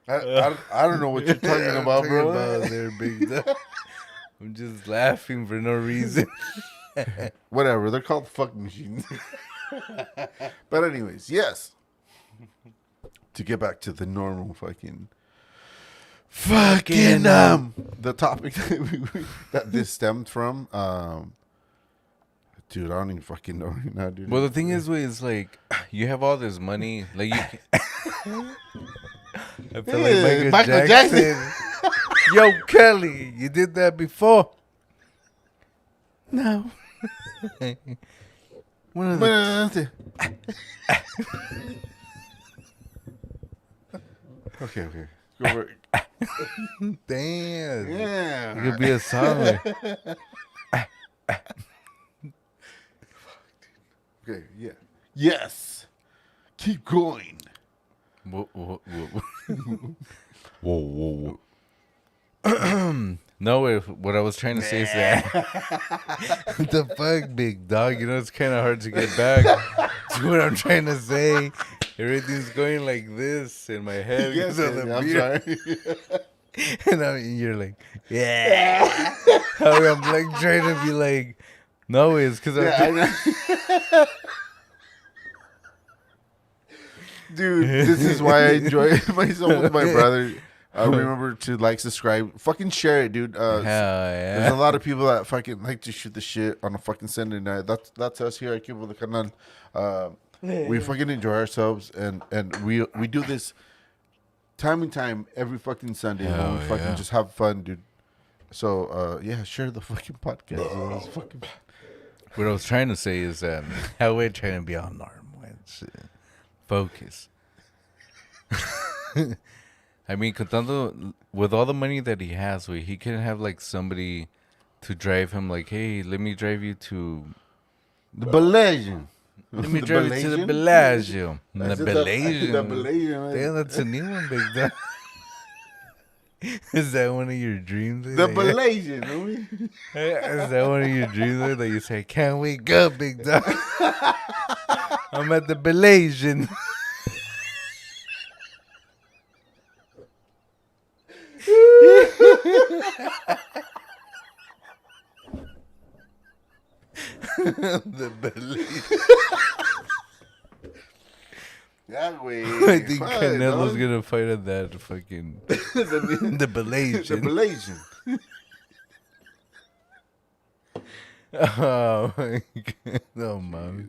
I don't know what you're talking about, bro. There, big dog. I'm just laughing for no reason. Whatever. They're called fuck machines. But anyways, yes. To get back to the normal fucking the topic that this stemmed from, dude, I don't even fucking know right now, dude. Well, the thing is, it's like you have all this money, like you. I feel like Michael Jackson. Yo, Kelly, you did that before. No. One of the Okay. Go for it. damn. Yeah. It could be a song. Like, Okay, yeah. Yes. Keep going. whoa. Whoa. No, what I was trying to say is that the fuck, big dog. You know, it's kind of hard to get back to what I'm trying to say. Everything's going like this in my head. Yes, because of the I'm beer. sorry. And you're like, yeah. I'm like trying to be like, no, it's because Yeah, I know. Dude, this is why I enjoy myself with my brother. Remember to like, subscribe, fucking share it, dude. Hell There's yeah. a lot of people that fucking like to shoot the shit on a fucking Sunday night. That's us here at Cuba the Canal. We fucking enjoy ourselves, and we do this time and time every fucking Sunday. Hell We fucking yeah. just have fun, dude. So yeah, share the fucking podcast. It's fucking What I was trying to say is that how we're trying to be all normal and shit. Focus. I mean, contando, with all the money that he has, he can have like somebody to drive him. Like, hey, let me drive you to. the Bellagio. Let me drive you to the Bellagio. The That's it, Bellagio. the Bellagio, man. Damn, that's a new one, big dog. Is that one of your dreams? The Bellagio, homie. Is that one of your dreams that you say, can't wake up, big dog? I'm at the Bellagio. The Bellagio. Yeah, way. I think Canelo's gonna fight at that fucking the Bellagio. The Bellagio. Oh my god. Oh mommy.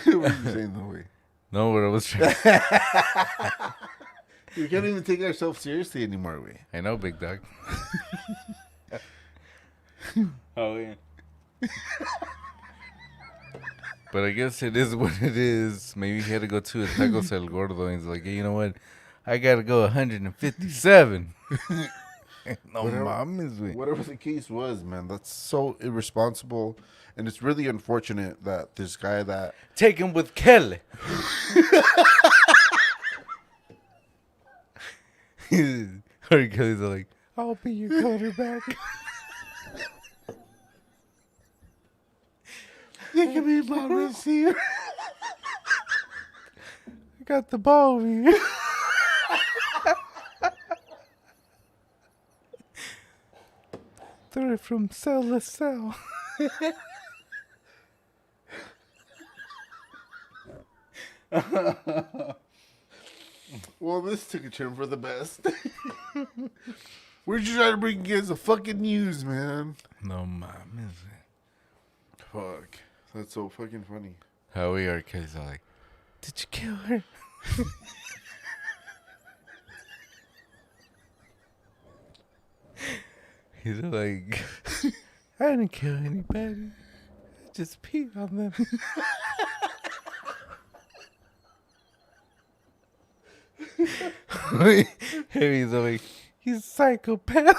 What are you saying, the way? No, what I was trying. We can't even take ourselves seriously anymore, we. I know, big dog. Oh yeah. But I guess it is what it is. Maybe he had to go to a Tacos El Gordo and he's like, hey, you know what? I gotta go 157. No mames, güey. Whatever the case was, man, that's so irresponsible, and it's really unfortunate that this guy that Take him with Kelly. Or Kelly's like, I'll be your quarterback. you can be my receiver. I got the ball over here. Throw it from cell to cell. Well, this took a turn for the best. We're just trying to bring you guys the fucking news, man. No mames. Fuck, that's so fucking funny. How we are, Kelly's like, did you kill her? He's like, I didn't kill anybody. I just peed on them. He's like, he's a psychopath.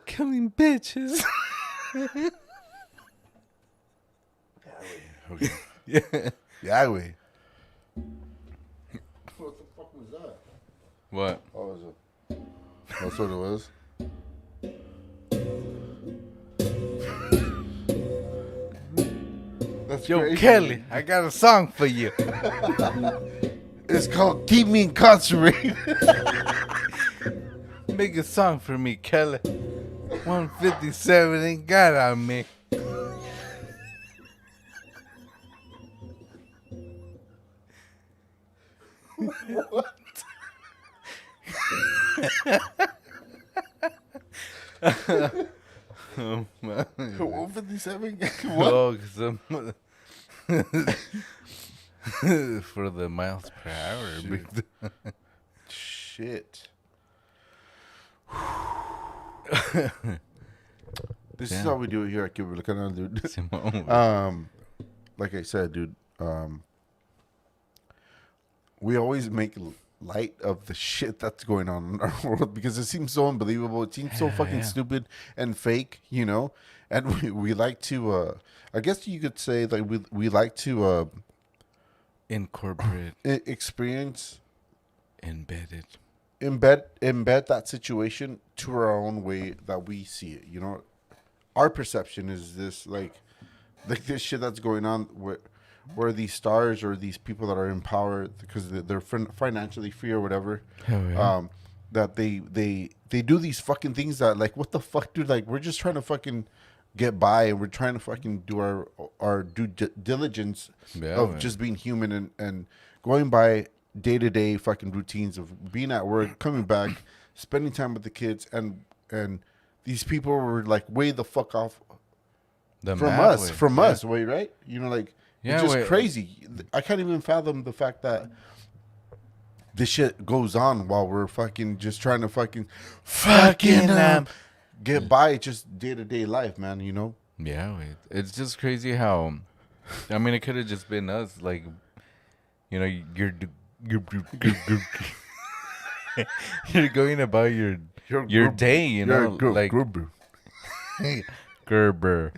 Killing bitches. Okay. Yeah. Yahweh. What the fuck was that? What? Oh, was it? That's what it was. That's Yo, crazy. Kelly, I got a song for you. It's called "Keep Me Incarcerated." Make a song for me, Kelly. 157 ain't got on me. Oh, man. 157. What? Oh, 'cause for the miles per hour. Shit. This is Damn. how we do it here at Cuba Canal, dude. Simone. Like I said, dude, we always make light of the shit that's going on in our world because it seems so unbelievable. It seems so fucking stupid and fake, you know? And we like to, I guess you could say that we like to Incorporate, experience, embedded. embed that situation to our own way that we see it, you know? Our perception is this, like this shit that's going on where these stars or these people that are in power because they're financially free or whatever, Hell yeah. that they do these fucking things that, like, what the fuck, dude? Like, we're just trying to fucking get by and we're trying to fucking do our due diligence of man. just being human and going by day-to-day fucking routines of being at work, coming back, spending time with the kids, and these people were like way the fuck off The from mad us, way. from Yeah. us, way, right? You know, like, Yeah, it's just wait. crazy. I can't even fathom the fact that this shit goes on while we're fucking just trying to fucking get by just day-to-day life, man, you know? Yeah, wait. It's just crazy how. I mean, it could have just been us. Like, you know, you're you're going about your day. You know, like Gerber.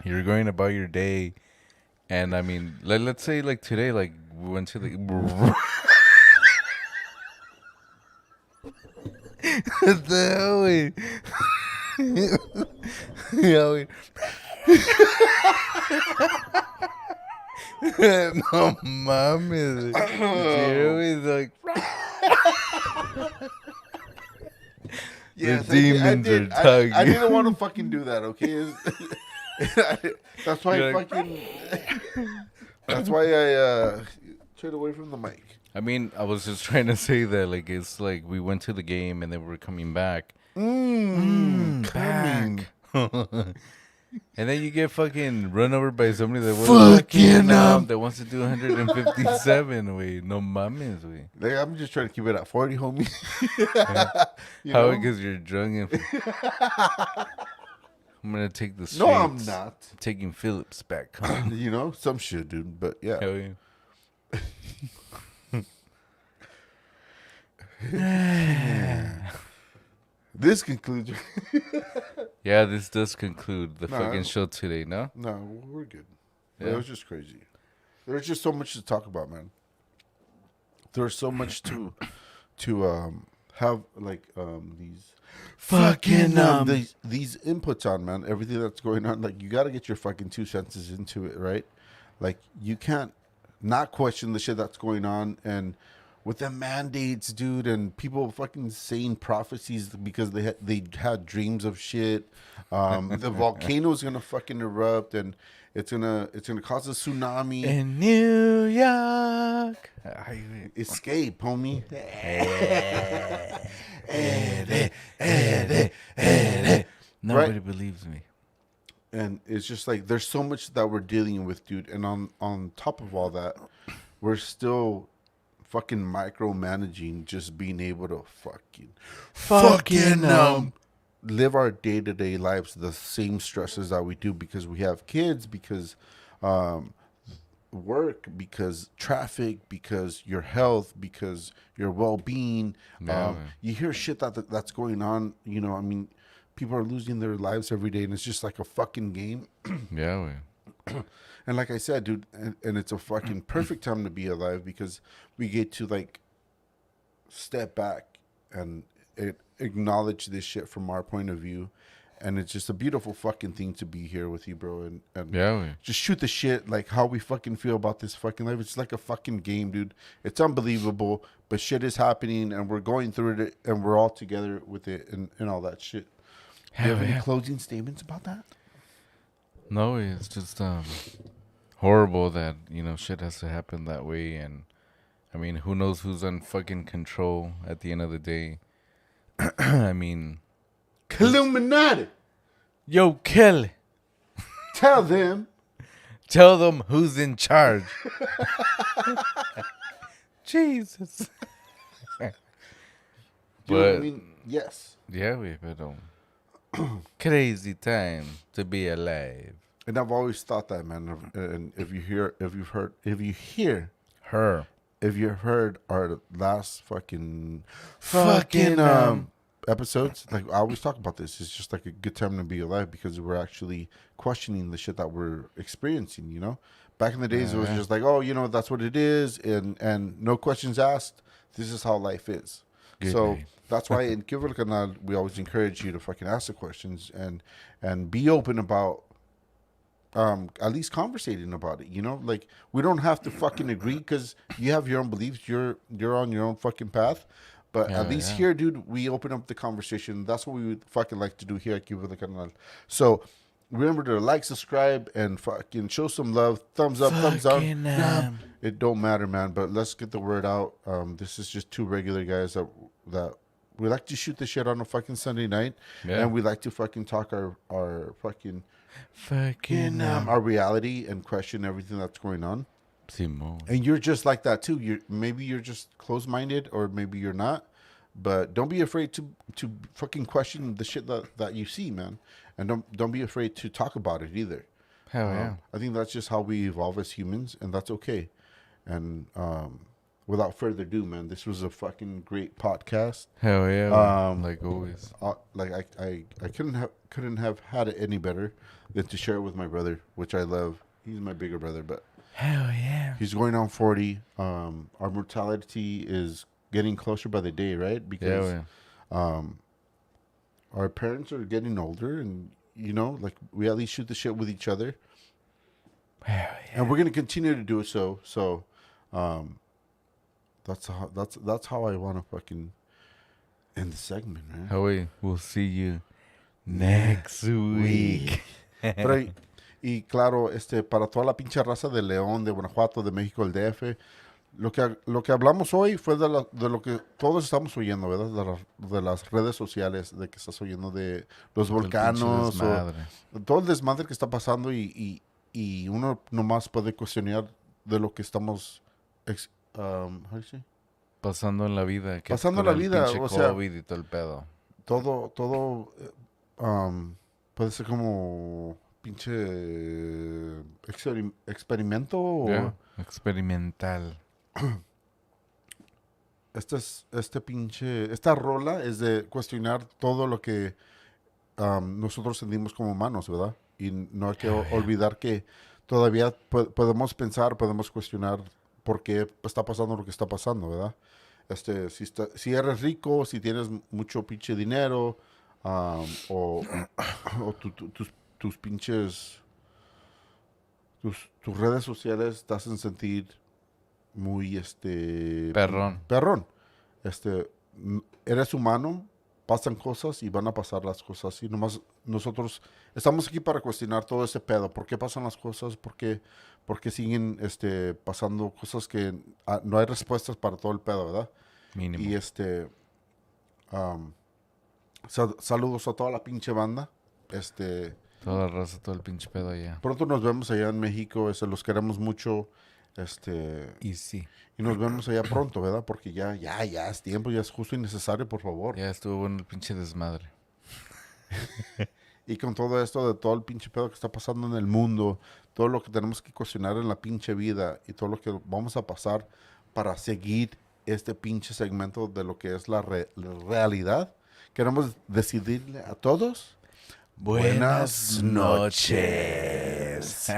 You're going about your day, and I mean, let's say like today, like we went to the. What the hell, wait? Yeah, wait. No mames. Jeremy's like, Yes, the demons are tugging. I didn't want to fucking do that, okay? That's why You're I like- fucking... That's why I strayed away from the mic. I mean, I was just trying to say that, like, it's like we went to the game and then we're coming back. Coming. And then you get fucking run over by somebody that Fucking, that wants to do 157. Wait, no mames, wait. Like, I'm just trying to keep it at 40, homie. You How? know? Because you're drunk and. I'm gonna take the streets. No, I'm not. Taking Phillips back home. You know, some shit, dude. But yeah. Hell yeah. This concludes. Yeah, this does conclude the No, fucking show today, no? No, we're good. Yeah. It was just crazy. There's just so much to talk about, man. There's so much to have, like, these Fucking, these inputs on, man. Everything that's going on, like, you got to get your fucking 2 senses into it, right? Like, you can't not question the shit that's going on, and with the mandates, dude, and people fucking saying prophecies because they had dreams of shit. The volcano is gonna fucking erupt, and it's gonna cause a tsunami. In New York. Escape, homie. Nobody believes me. And it's just like there's so much that we're dealing with, dude. And on top of all that, we're still fucking micromanaging, just being able to Fucking, live our day-to-day lives, the same stresses that we do because we have kids, because work, because traffic, because your health, because your well-being. Yeah, man. You hear shit that's going on, you know, I mean, people are losing their lives every day, and it's just like a fucking game. Yeah, güey. And like I said, dude, and it's a fucking perfect time to be alive because we get to like step back and acknowledge this shit from our point of view. And it's just a beautiful fucking thing to be here with you, bro. And Yeah, güey. just shoot the shit, like how we fucking feel about this fucking life. It's like a fucking game, dude. It's unbelievable, but shit is happening, and we're going through it, and we're all together with it, and all that shit. Do you have any closing statements about that? No, it's just horrible that, you know, shit has to happen that way. And I mean, who knows who's on fucking control at the end of the day. I mean, Illuminati, yo, Kelly, tell them. tell them who's in charge. Jesus. Dude, But I mean, yes. yeah, pero crazy time to be alive. And I've always thought that, man. And if you've heard our last fucking episodes, like I always talk about this. It's just like a good time to be alive because we're actually questioning the shit that we're experiencing. You know, back in the days it was just like, oh, you know, that's what it is, and no questions asked. This is how life is. Good So day. that's why in Kiver Canal we always encourage you to fucking ask the questions and be open about at least conversating about it. You know, like we don't have to fucking agree because you have your own beliefs. You're on your own fucking path. But at least here, dude, we open up the conversation. That's what we would fucking like to do here at Kiver Canal. So remember to like, subscribe, and fucking show some love. Thumbs up, thumbs down. Nah, it don't matter, man. But let's get the word out. This is just two regular guys that we like to shoot the shit on a fucking Sunday night, and we like to fucking talk our fucking our reality and question everything that's going on. Simón. And you're just like that too. Maybe you're just closed-minded, or maybe you're not. But don't be afraid to fucking question the shit that you see, man. And don't be afraid to talk about it either. Hell yeah. I think that's just how we evolve as humans, and that's okay. And without further ado, man, this was a fucking great podcast. Hell yeah. Like always. Like I couldn't have had it any better than to share it with my brother, which I love. He's my bigger brother, but Hell yeah. he's going on 40. Our mortality is getting closer by the day, right? Because our parents are getting older, and you know, like we at least shoot the shit with each other. Hell yeah. And we're gonna continue to do it. So that's how I want to fucking end the segment, man. Hell yeah. We'll see you next week. Pero, y claro, para toda la pinche raza de León, de Guanajuato, de México, el DF, lo que hablamos hoy fue de lo que todos estamos oyendo, ¿verdad? De las redes sociales, de que estás oyendo de los volcanos, o todo el desmadre que está pasando, y uno nomás puede cuestionar de lo que estamos how do you say? Pasando en la vida. Que Pasando con la el vida, pinche o sea, COVID y todo el pedo. Todo puede ser como pinche experimento o Yeah. Experimental. esta rola es de cuestionar todo lo que nosotros sentimos como humanos, ¿verdad? Y no hay que olvidar que todavía podemos pensar, podemos cuestionar por qué está pasando lo que está pasando, ¿verdad? Si eres rico, si tienes mucho pinche dinero, o tus pinches tus redes sociales te hacen sentir muy Perrón. Eres humano, pasan cosas y van a pasar las cosas, y nomás nosotros estamos aquí para cuestionar todo ese pedo. ¿Por qué pasan las cosas? ¿Por qué siguen pasando cosas que no hay respuestas para todo el pedo, verdad? Mínimo. Y saludos a toda la pinche banda. Toda la raza, todo el pinche pedo allá. Pronto nos vemos allá en México. Los queremos mucho. Y sí, Y nos vemos allá pronto, ¿verdad? Porque ya es tiempo, ya es justo y necesario, por favor. ya estuvo bueno el pinche desmadre. Y con todo esto de todo el pinche pedo que está pasando en el mundo, todo lo que tenemos que cuestionar en la pinche vida y todo lo que vamos a pasar para seguir este pinche segmento de lo que es la realidad, queremos decidirle a todos. Buenas noches.